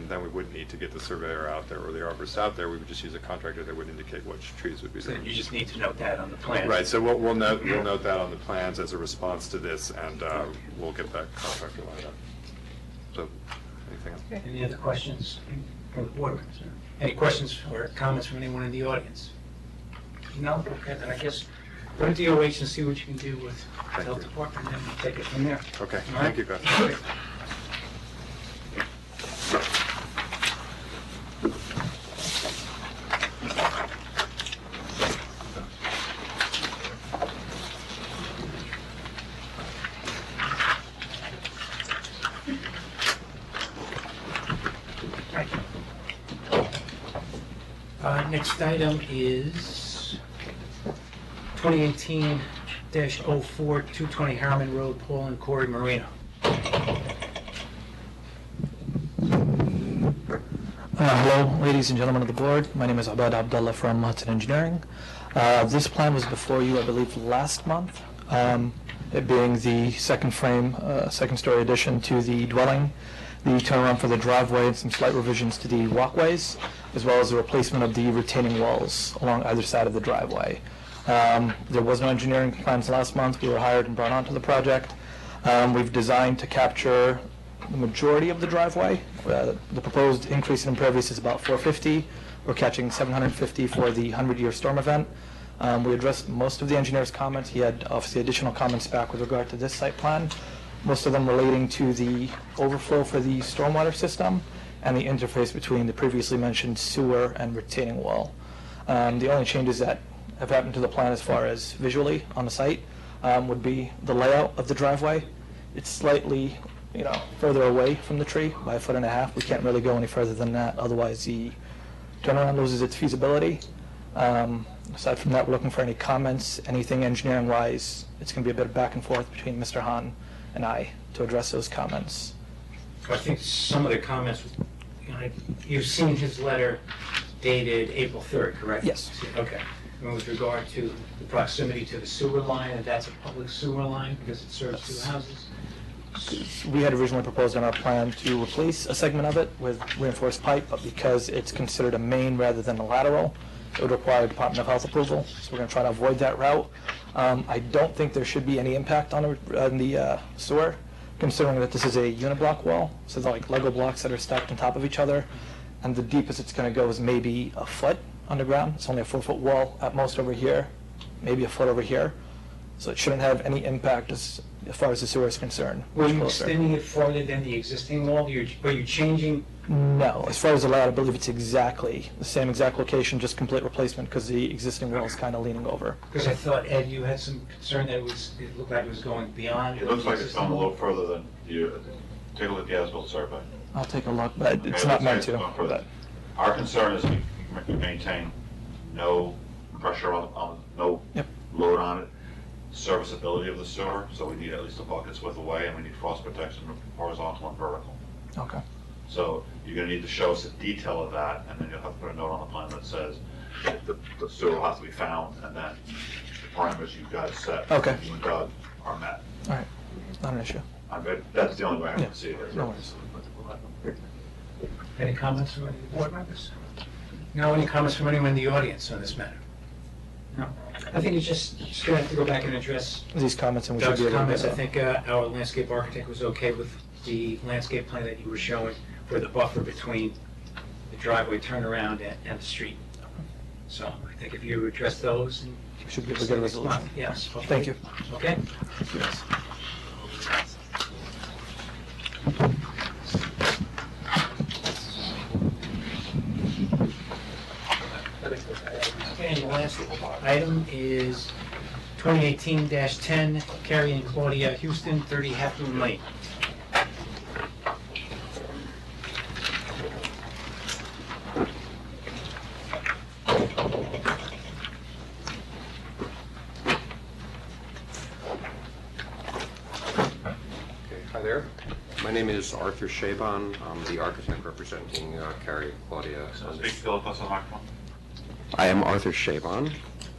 then we wouldn't need to get the surveyor out there or the arborist out there. We would just use a contractor that would indicate which trees would be So there. you just need to note that on the plan. Right, so we'll note that on the plans as a response to this, and we'll get that contractor lined up. So, anything else? Any other questions from the board? Any questions or comments from anyone in the audience? No? Okay, then I guess go to DOH and see what you can do with the health department, and then we'll take it from there. Okay, All right? thank you, Gus. Great. Next item is 2018-04, 220 Harriman Road, Paul and Corey Marino. Hello, ladies and gentlemen of the board. My name is Abad Abdullah from Hudson Engineering. This plan was before you, I believe, last month, it being the second frame, second-story addition to the dwelling, the turnaround for the driveway, and some slight revisions to the walkways, as well as the replacement of the retaining walls along either side of the driveway. There was no engineering plans last month. We were hired and brought onto the project. We've designed to capture the majority of the driveway. The proposed increase in impervious is about 450. We're catching 750 for the 100-year storm event. We addressed most of the engineer's comments. He had obviously additional comments back with regard to this site plan, most of them relating to the overflow for the stormwater system and the interface between the previously mentioned sewer and retaining wall. The only changes that have happened to the plan as far as visually on the site would be the layout of the driveway. It's slightly further away from the tree by 1.5 feet. We can't really go any further than that, otherwise the turnaround loses its feasibility. Aside from that, we're looking for any comments, anything engineering-wise. It's going to be a bit of back and forth between Mr. Hahn and I to address those comments. I think some of the comments, you've seen his letter dated April 3rd, correct? Yes. Okay. And with regard to the proximity to the sewer line, and that's a public sewer line because it serves two houses? We had originally proposed on our plan to replace a segment of it with reinforced pipe, but because it's considered a main rather than a lateral, it would require Department of Health approval, so we're going to try to avoid that route. I don't think there should be any impact on the sewer, considering that this is a uniblock wall, so they're like Lego blocks that are stacked on top of each other, and the deepest it's going to go is maybe a foot underground. It's only a 4-foot wall at most over here, maybe a foot over here, so it shouldn't have any impact as far as the sewer is concerned. Were you Closer. extending it farther than the existing wall? Were you changing? No, as far as the layout, I believe it's exactly the same exact location, just complete replacement, because the existing wall is kind of leaning over. Because I thought, Ed, you had some concern that it looked like it was going beyond. It looks the like it's existing gone a wall. little further than you, take a look at the as-built survey. I'll take a look, but Okay, it's it not looks like meant it's to. gone further. But Our concern is we maintain no pressure no Yep. load on it, serviceability of the sewer, so we need at least a bucket's width away, and we need frost protection horizontal and vertical. Okay. So you're gonna need to show us a detail of that, and then you'll have to put a note on the plan that says the sewer will have to be found, and then the parameters you guys set. Okay. You and Doug are met. All right. Not an issue. That's the only way I Yeah, can see it. no worries. Any comments from any of the board members? No, any comments from anyone in the audience on this matter? No. I think it's just gonna have to go back and address These comments, and we should Doug's be able to comments. get I think our landscape architect was okay with the landscape plan that you were showing for the buffer between the driveway turnaround and the street. So I think if you address those and. We should be able to get a resolution. Yes. hopefully. Thank you. Okay? Yes. Okay, and the last item is 2018-10, Carrie and Claudia Houston, 30 Half Moon Lane. Hi there. My name is Arthur Shaban. I'm the architect representing Carrie and Claudia. Speak to us on the microphone. I am Arthur Shaban,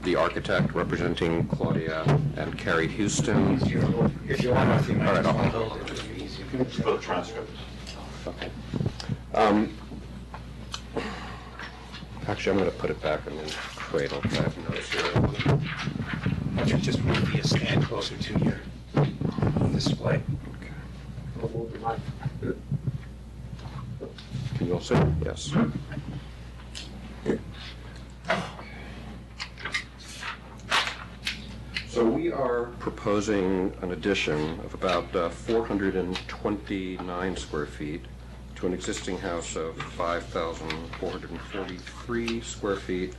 the architect representing Claudia and Carrie Houston. If you want, if you might All right, just I'll- want to hold it, it would be easier. For the transcript. Okay. Actually, I'm going to put it back in the cradle. I have notes here. Why don't you just move your stand closer to your display? Can you all see? Yes. So we are proposing an addition of about 429 square feet to an existing house of 5,443 square feet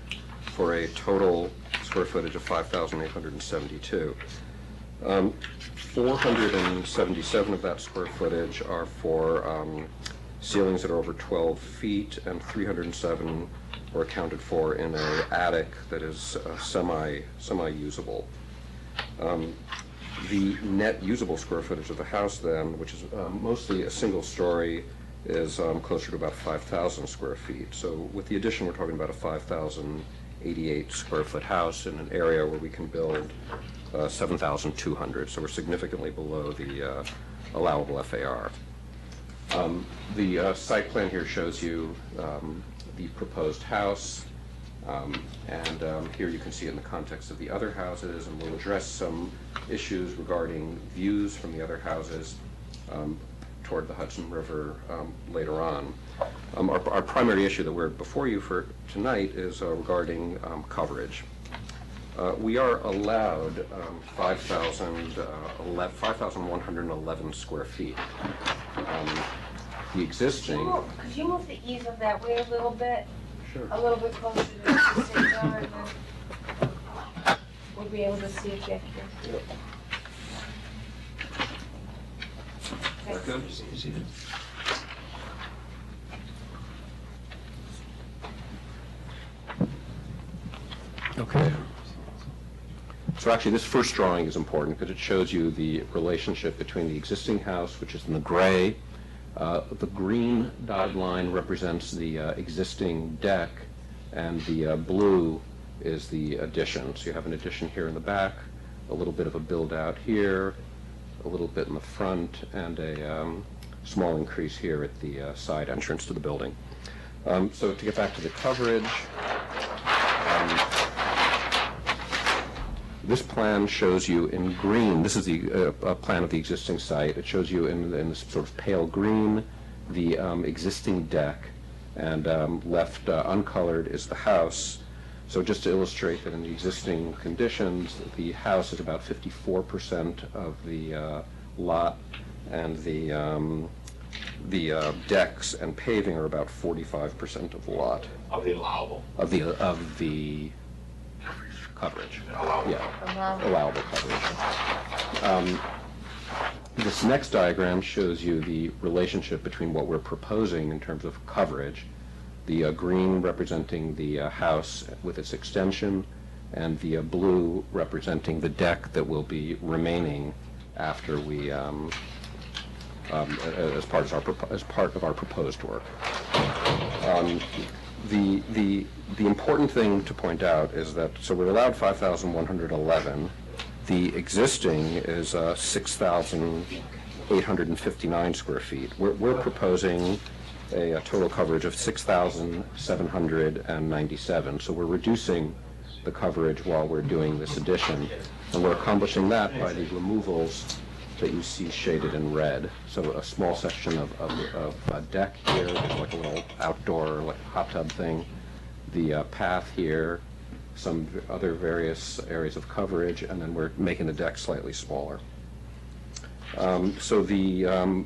for a total square footage of 5,872. 477 of that square footage are for ceilings that are over 12 feet, and 307 are accounted for in an attic that is semi-usable. The net usable square footage of the house then, which is mostly a single story, is closer to about 5,000 square feet. So with the addition, we're talking about a 5,088 square foot house in an area where we can build 7,200. So we're significantly below the allowable FAR. The site plan here shows you the proposed house. And here you can see it in the context of the other houses, and we'll address some issues regarding views from the other houses toward the Hudson River later on. Our primary issue that we're before you for tonight is regarding coverage. We are allowed 5,111 square feet. The existing... Could you move the ease of that way a little bit? Sure. A little bit closer to the stage door, and then we'll be able to see it back here. That good? Okay. So actually, this first drawing is important because it shows you the relationship between the existing house, which is in the gray. The green dotted line represents the existing deck, and the blue is the addition. So you have an addition here in the back, a little bit of a build-out here, a little bit in the front, and a small increase here at the side entrance to the building. So to get back to the coverage, this plan shows you in green, this is the plan of the existing site. It shows you in this sort of pale green the existing deck, and left uncolored is the house. So just to illustrate that in the existing conditions, the house is about 54% of the lot, and the decks and paving are about 45% of the lot. Of the allowable. Of the coverage. Yeah, allowable coverage. This next diagram shows you the relationship between what we're proposing in terms of coverage, the green representing the house with its extension, and the blue representing the deck that will be remaining after we, as part of our proposed work. The important thing to point out is that, so we're allowed 5,111. The existing is 6,859 square feet. We're proposing a total coverage of 6,797. So we're reducing the coverage while we're doing this addition, and we're accomplishing that by the removals that you see shaded in red. So a small section of a deck here, there's like a little outdoor, like hot tub thing. The path here, some other various areas of coverage, and then we're making the deck slightly smaller. So the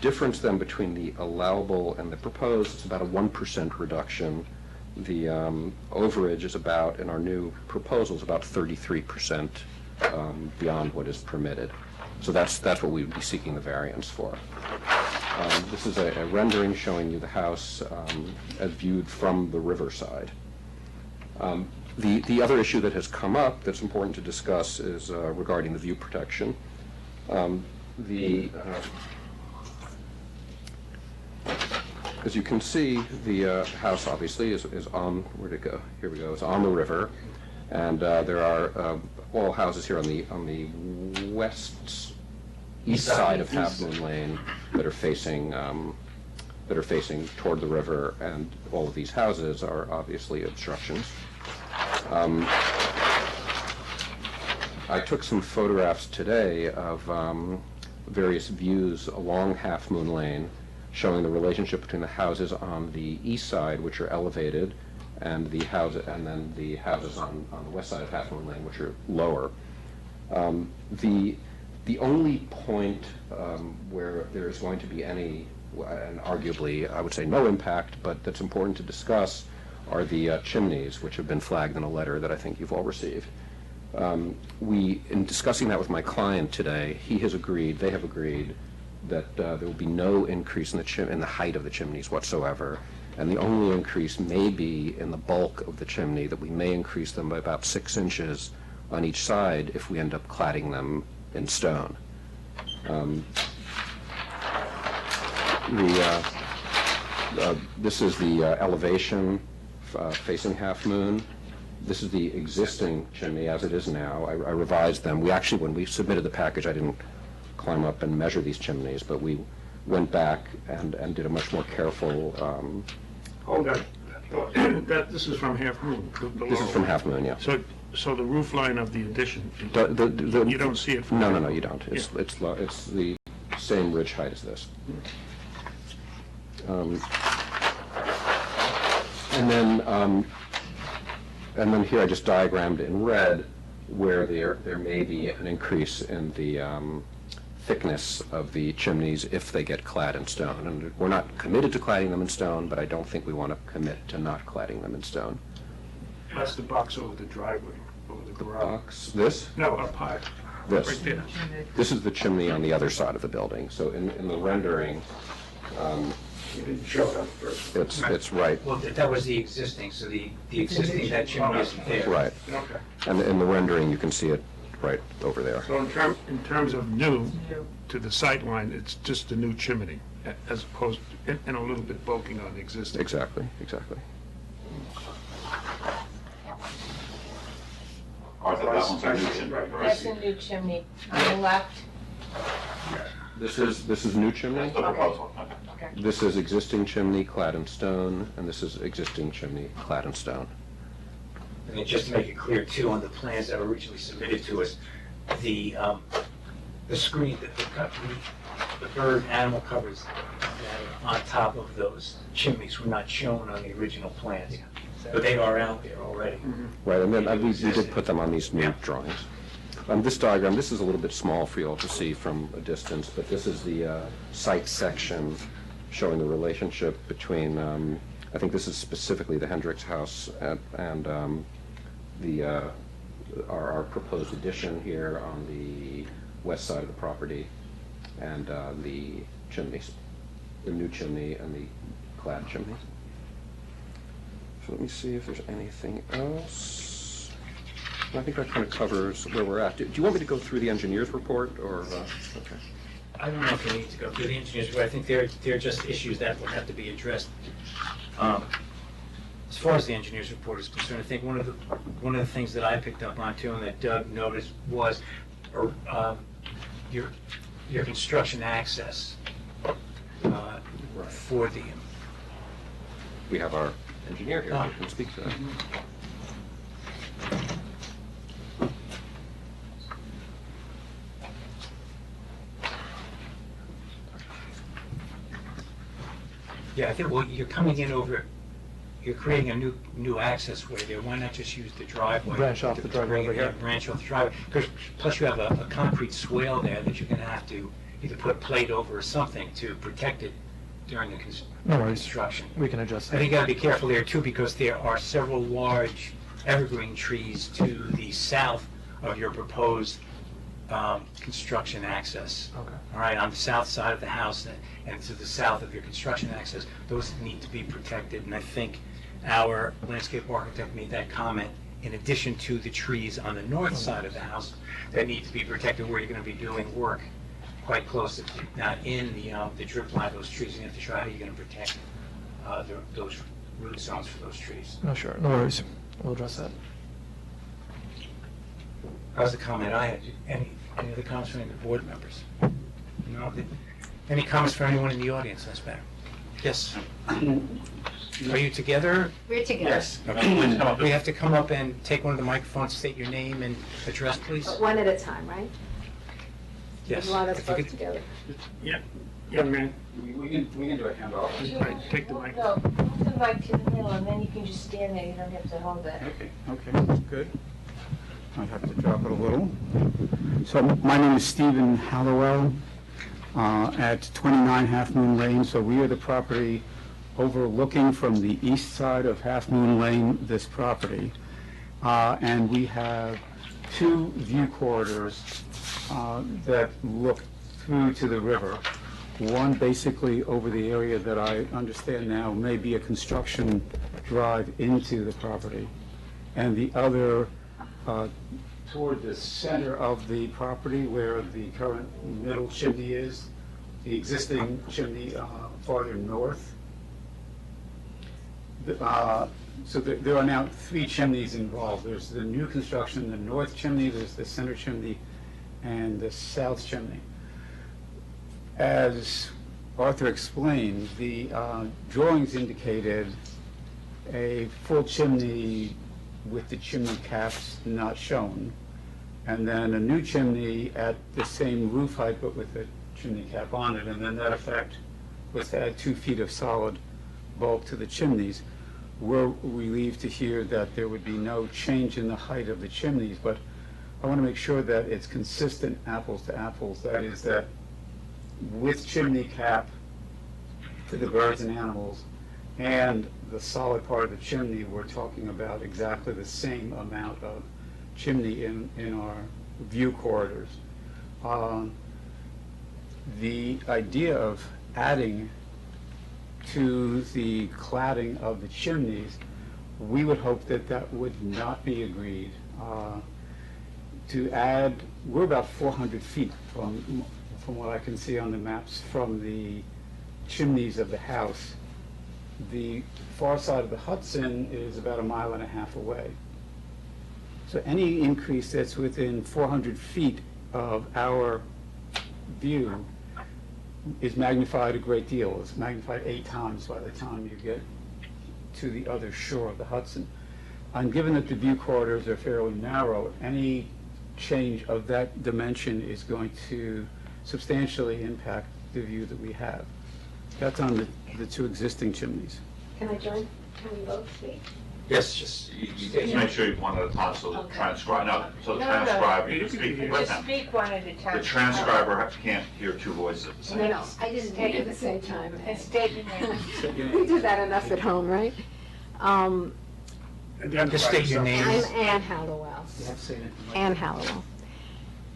difference then between the allowable and the proposed is about a 1% reduction. The overage is about, in our new proposal, is about 33% beyond what is permitted. So that's what we would be seeking the variance for. This is a rendering showing you the house as viewed from the riverside. The other issue that has come up that's important to discuss is regarding the view protection. As you can see, the house obviously is on, where'd it go? Here we go. It's on the river, and there are all houses here on the east side of Half Moon Lane that are facing toward the river, and all of these houses are obviously obstructions. I took some photographs today of various views along Half Moon Lane, showing the relationship between the houses on the east side, which are elevated, and then the houses on the west side of Half Moon Lane, which are lower. The only point where there is going to be any, and arguably I would say no impact, but that's important to discuss, are the chimneys, which have been flagged in a letter that I think you've all received. In discussing that with my client today, they have agreed that there will be no increase in the height of the chimneys whatsoever, and the only increase may be in the bulk of the chimney, that we may increase them by about 6 inches on each side if we end up cladding them in stone. This is the elevation facing Half Moon. This is the existing chimney as it is now. I revised them. When we submitted the package, I didn't climb up and measure these chimneys, but we went back and did a much more careful... Hold on. This is from Half Moon. This is from Half Moon, yeah. So the roof line of the addition, you don't see it from... No, you don't. It's the same ridge height as this. And then here I just diagrammed in red where there may be an increase in the thickness of the chimneys if they get clad in stone. And we're not committed to cladding them in stone, but I don't think we want to commit to not cladding them in stone. That's the box over the driveway, over the garage. Box? This? No, up high. This. Right there. This is the chimney on the other side of the building. So in the rendering, You didn't show that first. It's right, Well, that was the existing, so the existing, that chimney isn't there. right. Okay. And in the rendering, you can see it right over there. So in terms of new to the sight line, it's just a new chimney as opposed, and a little bit bulking on the existing. Exactly, exactly. Arthur, that one's a new chimney, Right. correct? That's a new chimney on the left. This is new chimney? That's the proposal, okay. This is existing chimney clad in stone, and this is existing chimney clad in stone. And then just to make it clear too, on the plans that were originally submitted to us, the screen, the bird animal covers that are on top of those chimneys were not shown on the original plans, but they are out there already. Right, and then we did put them on these new drawings. This diagram, this is a little bit small for you all to see from a distance, but this is the site section showing the relationship between, I think this is specifically the Hendricks house and our proposed addition here on the west side of the property, and the chimneys, the new chimney and the clad chimney. So let me see if there's anything else. I think that kind of covers where we're at. Do you want me to go through the engineer's report, or, okay? I don't know if we need to go through the engineers, but I think they're just issues that will have to be addressed. As far as the engineer's report is concerned, I think one of the things that I picked up on too, and that Doug noticed, was your construction access for the. We have our engineer here who can speak to that. Yeah, I think, well, you're coming in over, you're creating a new access way there. Why not just use the driveway? Branch off the driveway over here. Branch off the driveway. Because plus you have a concrete swale there that you're going to have to either put a plate over or something to protect it during the No worries. construction. We can adjust I think that. you got to be careful there too, because there are several large evergreen trees to the south of your proposed construction access. Okay. All right, on the south side of the house and to the south of your construction access, those need to be protected. And I think our landscape architect made that comment in addition to the trees on the north side of the house that need to be protected, where you're going to be doing work quite close, not in the drip line of those trees. You have to try how you're going to protect those root zones for those trees. No, sure, no worries. We'll address that. That was the comment I had. Any other comments from any of the board members? No? Any comments from anyone in the audience? That's better. Yes. Are you together? We're together. Yes. Okay. We have to come up and take one of the microphones, state your name and address, please. But one at a time, right? Yes. You want us If you both could- together? Yeah, young man, We can do a handoff. right, take the mic. No, move the mic to the middle, and then you can just stand there, you don't have to hold it. Okay, good. I have to drop it a little. So my name is Stephen Hallowell at 29 Half Moon Lane. So we are the property overlooking from the east side of Half Moon Lane this property. And we have two view corridors that look through to the river. One basically over the area that I understand now may be a construction drive into the property, and the other toward the center of the property where the current middle chimney is, the existing chimney farther north. So there are now three chimneys involved. There's the new construction, the north chimney, there's the center chimney, and the south chimney. As Arthur explained, the drawings indicated a full chimney with the chimney caps not shown, and then a new chimney at the same roof height but with the chimney cap on it, and then that effect was to add 2 feet of solid bulk to the chimneys. We're relieved to hear that there would be no change in the height of the chimneys, but I want to make sure that it's consistent apples to apples. That is, that with chimney cap to the birds and animals and the solid part of the chimney, we're talking about exactly the same amount of chimney in our view corridors. The idea of adding to the cladding of the chimneys, we would hope that that would not be agreed. To add, we're about 400 feet from what I can see on the maps, from the chimneys of the house. The far side of the Hudson is about 1.5 miles away. So any increase that's within 400 feet of our view is magnified a great deal. It's magnified 8 times by the time you get to the other shore of the Hudson. And given that the view corridors are fairly narrow, any change of that dimension is going to substantially impact the view that we have. That's on the 2 existing chimneys. Can I join? Can we both speak? Yes, just, you just make sure you one at a time, so the transcribe, no, so the transcriber, you can speak with Just them. speak one at a time. The transcriber can't hear 2 voices at the same time. No, I didn't take it at the same time. And state your name. We do that enough at home, right? Just state your name. I'm Ann Hallowell. Ann Hallowell.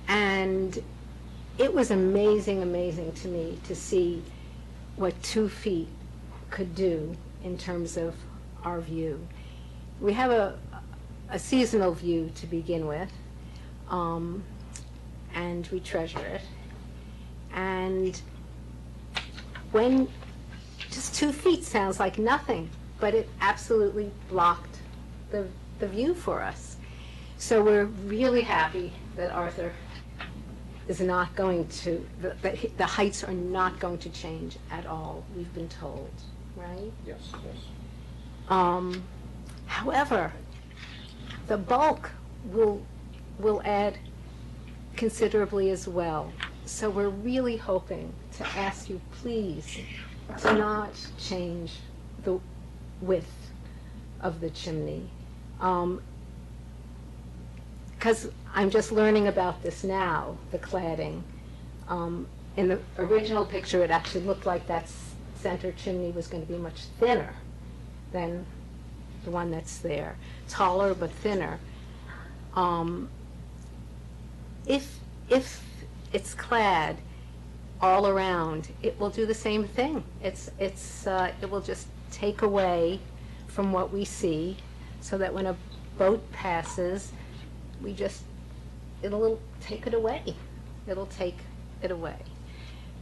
And it was amazing to me to see what 2 feet could do in terms of our view. We have a seasonal view to begin with, and we treasure it. And when just 2 feet sounds like nothing, but it absolutely blocked the view for us. So we're really happy that Arthur is not going to, the heights are not going to change at all, we've been told, right? Yes, yes. However, the bulk will add considerably as well. So we're really hoping to ask you, please, to not change the width of the chimney. Because I'm just learning about this now, the cladding. In the original picture, it actually looked like that center chimney was going to be much thinner than the one that's there. Taller but thinner. If it's clad all around, it will do the same thing. It will just take away from what we see, so that when a boat passes, it'll take it away. It'll take it away.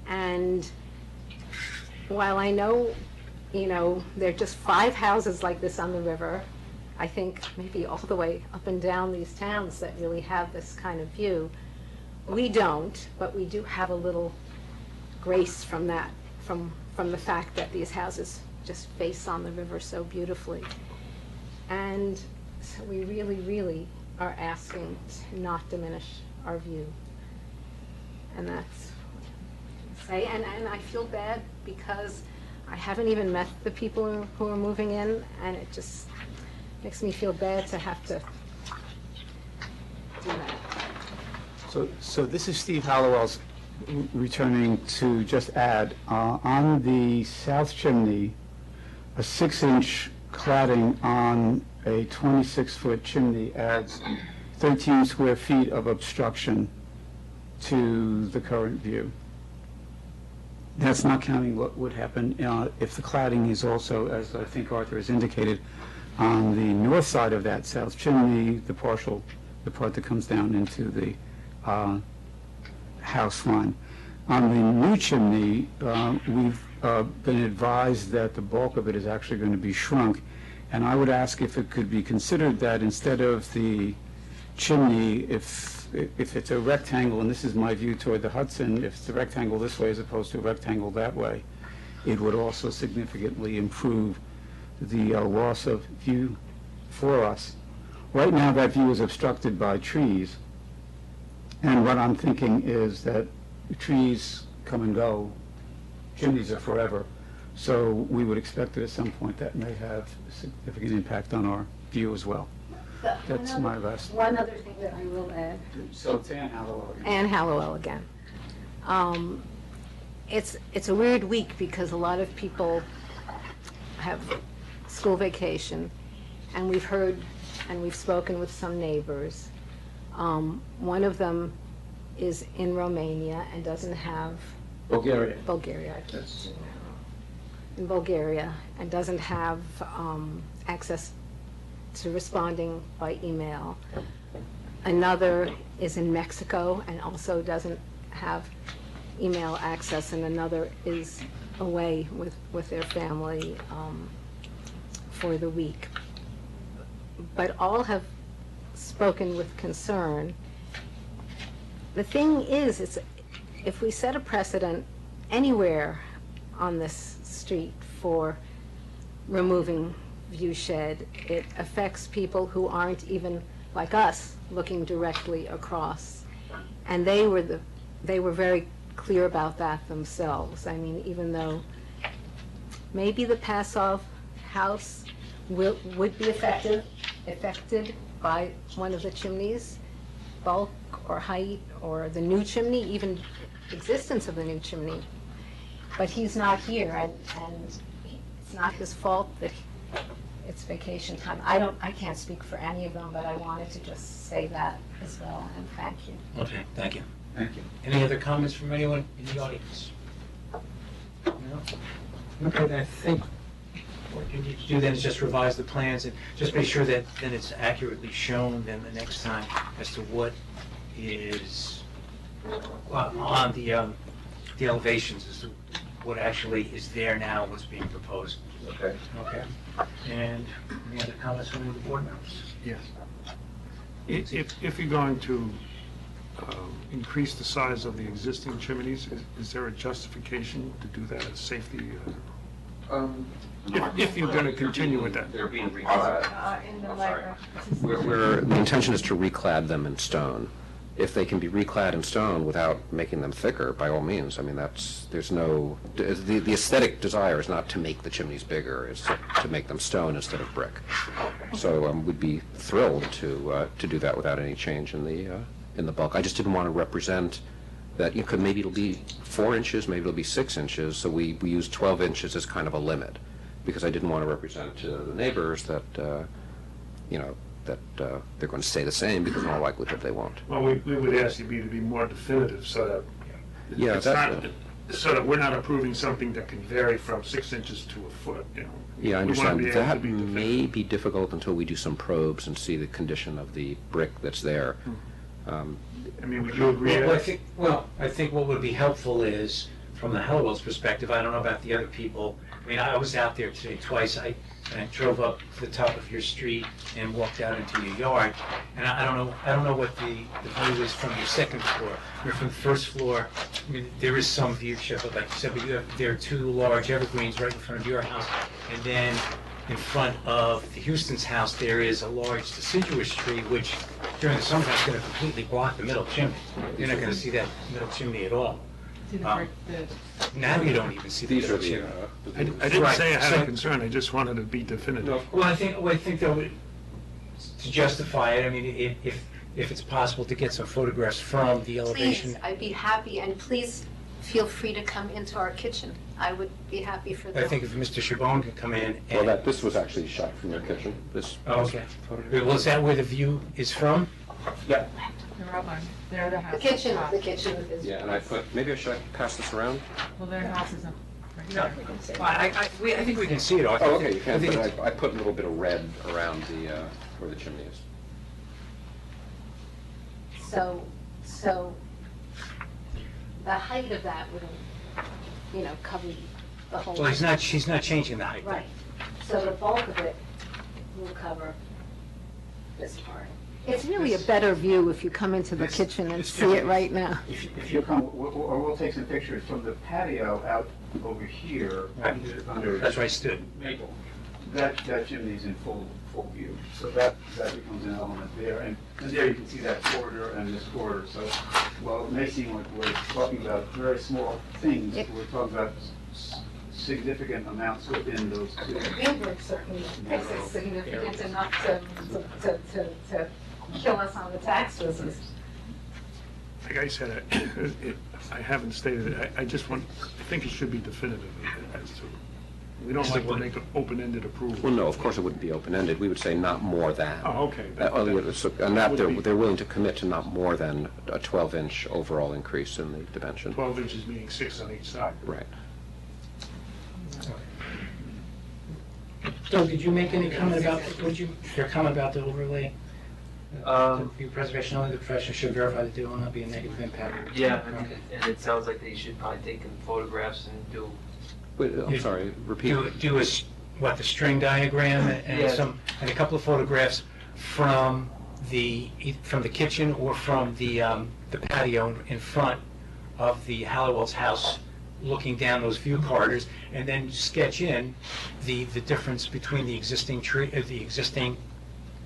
And while I know, there are just 5 houses like this on the river, I think maybe all the way up and down these towns that really have this kind of view. We don't, but we do have a little grace from that, from the fact that these houses just face on the river so beautifully. And so we really, really are asking to not diminish our view. And that's what I say. And I feel bad because I haven't even met the people who are moving in, and it just makes me feel bad to have to do that. So this is Steve Hallowell's returning to just add, on the south chimney, a 6-inch cladding on a 26-foot chimney adds 13 square feet of obstruction to the current view. That's not counting what would happen if the cladding is also, as I think Arthur has indicated, on the north side of that south chimney, the part that comes down into the house line. On the new chimney, we've been advised that the bulk of it is actually going to be shrunk, and I would ask if it could be considered that instead of the chimney, if it's a rectangle, and this is my view toward the Hudson, if it's a rectangle this way as opposed to a rectangle that way, it would also significantly improve the loss of view for us. Right now, that view is obstructed by trees, and what I'm thinking is that trees come and go, chimneys are forever, so we would expect that at some point that may have a significant impact on our view as well. That's my last. One other thing that I will add. So it's Ann Hallowell again. Ann Hallowell again. It's a weird week because a lot of people have school vacation, and we've heard and we've spoken with some neighbors. One of them is in Romania and doesn't have Bulgaria. Bulgaria. I can't do in Bulgaria and doesn't have access to responding by email. Another is in Mexico and also doesn't have email access, and another is away with their family for the week. But all have spoken with concern. The thing is, if we set a precedent anywhere on this street for removing view shed, it affects people who aren't even like us looking directly across. And they were very clear about that themselves. I mean, even though maybe the Passoff house would be affected by one of the chimneys, bulk or height, or the new chimney, even existence of the new chimney. But he's not here, and it's not his fault that it's vacation time. I can't speak for any of them, but I wanted to just say that as well, and thank you. Okay, thank you. Thank you. Any other comments from anyone in the audience? No? Okay, then I think what you need to do then is just revise the plans and just make sure that then it's accurately shown then the next time as to what is on the elevations, as to what actually is there now, what's being proposed. Okay. Okay. And any other comments from the board members? Yes. If you're going to increase the size of the existing chimneys, is there a justification to do that as safety? If you're going to continue with that. They're being reclad. In the library. The intention is to reclad them in stone. If they can be reclad in stone without making them thicker, by all means. I mean, there's no, the aesthetic desire is not to make the chimneys bigger, it's to make them stone instead of brick. So we'd be thrilled to do that without any change in the bulk. I just didn't want to represent that maybe it'll be 4 inches, maybe it'll be 6 inches, so we used 12 inches as kind of a limit, because I didn't want to represent to the neighbors that, that they're going to stay the same, because in all likelihood they won't. Well, we would ask you to be more definitive, so that it's not, so that we're not approving something that can vary from 6 inches to a foot, Yeah, I We wanna understand. be able to That be definitive. may be difficult until we do some probes and see the condition of the brick that's there. I mean, would you agree? Well, I think what would be helpful is, from the Hellwell's perspective, I don't know about the other people. I mean, I was out there today twice. I drove up to the top of your street and walked out into your yard. And I don't know what the view is from your second floor. You're from the first floor. I mean, there is some view shed, but like you said, but there are 2 large evergreens right in front of your house. And then in front of the Houston's house, there is a large deciduous tree, which during the summer is going to completely block the middle chimney. You're not going to see that middle chimney at all. See the Now you don't even see the These are middle the, chimney. I didn't say I had a So- concern, I just wanted to be definitive. Well, I think that would, to justify it, I mean, if it's possible to get some photographs from the elevation. Please, I'd be happy, and please feel free to come into our kitchen. I would be happy for that. I think if Mr. Chabon could come in and. well, this was actually shot from their kitchen. This. Oh, okay. Well, is that where the view is from? Yeah. They're up on, they're the house. The kitchen is. Yeah, and maybe I should pass this around? Well, their house is up right No. there. I think we can see it. I Oh, think- okay, you I can, think but it's- I put a little bit of red around where the chimney is. So the height of that would, cover the whole. Well, she's not changing the height. Right. So the bulk of it will cover this part. It's really a better view if you come into the kitchen and see it right now. If you come, or we'll take some pictures from the patio out over here, under That's where I stood. Maple. That chimney's in full view, so that becomes an element there, and there you can see that corridor and this corridor, so while it may seem like we're talking about very small things, we're talking about significant amounts within those 2. Greenberg certainly makes it significant enough to kill us on the taxes. Like I said, I haven't stated it, I think it should be definitive as to, we don't like to make an open-ended approval. Well, no, of course it wouldn't be open-ended. We would say not more than. Oh, okay. And that they're willing to commit to not more than a 12-inch overall increase in the dimension. 12 inches meaning 6 on each side. Right. Doug, did you make any comment about, your comment about the overlay? The view preservation, only the professional should verify that there will not be a negative impact. Yeah, and it sounds like they should probably take photographs and do. Wait, I'm sorry, repeat. Do the string diagram and Yeah. and a couple of photographs from the kitchen or from the patio in front of the Hallowell's house, looking down those view corridors, and then sketch in the difference between the existing existing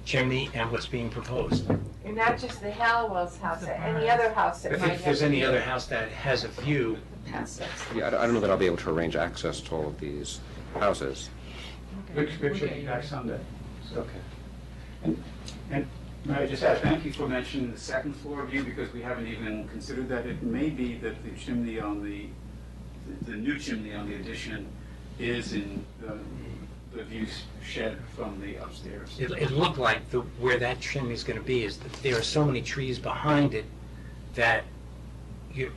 chimney and what's being proposed. And not just the Hallowell's house, any other house that might have. If there's any other house that has a view, Yeah, I don't know that I'll be able to arrange access to all of these houses. Rick should be back Sunday. Okay. And may I just add, thank you for mentioning the second floor view, because we haven't even considered that. It may be that the chimney on the new chimney on the addition is in the view shed from the upstairs. it looked like where that chimney's gonna be is that there are so many trees behind it that it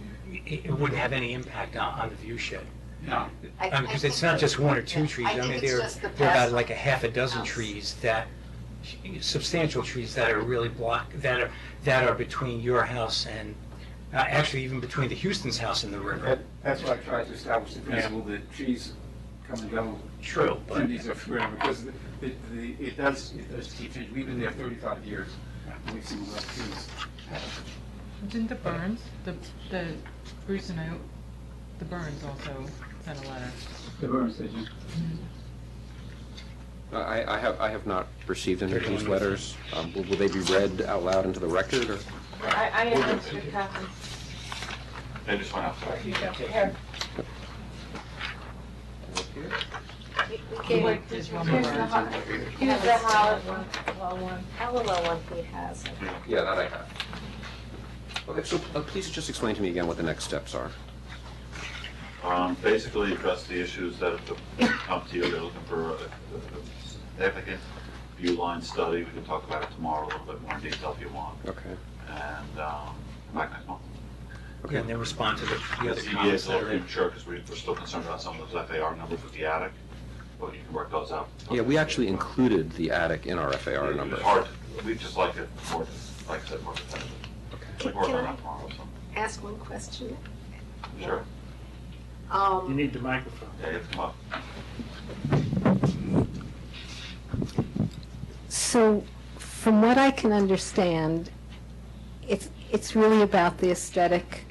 wouldn't have any impact on the view shed. No. Because it's not just one or two trees. I mean, there are about like a half a dozen trees substantial trees that are really that are between your house and, actually even between the Houston's house and the river. That's why I tried to establish the principle that trees come and go. True, but Chimneys are forever, because it does keep changing. We've been there 35 years, and we've seen a lot of trees. Didn't the Burns, the Bruce and the Burns also sent a letter? The Burns, did you? I have not received any of these letters. Will they be read out loud into the record, or? I have your copy. They just went outside. Here. Wait, there's one more. Here's the Hallowell one. Hallowell one he has. Yeah, that I have. Okay, so please just explain to me again what the next steps are. Basically address the issues that have come to you. They're looking for a significant view line study. We can talk about it tomorrow a little bit more in detail if you want. Okay. And come back next month. Yeah, and then respond to the The other ZBA comments is a that are little there. premature because we're still concerned about some of those FAR numbers with the attic, but you can work those out. Yeah, we actually included the attic in our FAR It's numbers. hard, we just like it more, like I said, more definitive. We Okay. can work Can on I that tomorrow, so, ask one question? sure. You need the microphone. Yeah, you have to come up. So, from what I can understand, it's really about the aesthetic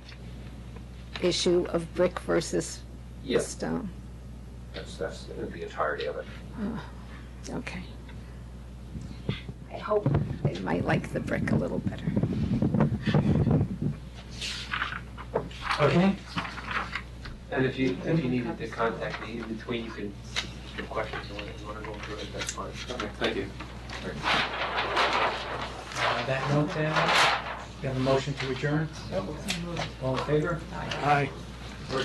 issue of brick versus Yes. stone. That's the entirety of it. Okay. I hope they might like the brick a little better. Okay? And if you needed to contact me in between, you can, if you have questions you want to go through it, that's fine. Okay, thank you. That note then, you have a motion to adjourn? All in favor? Aye.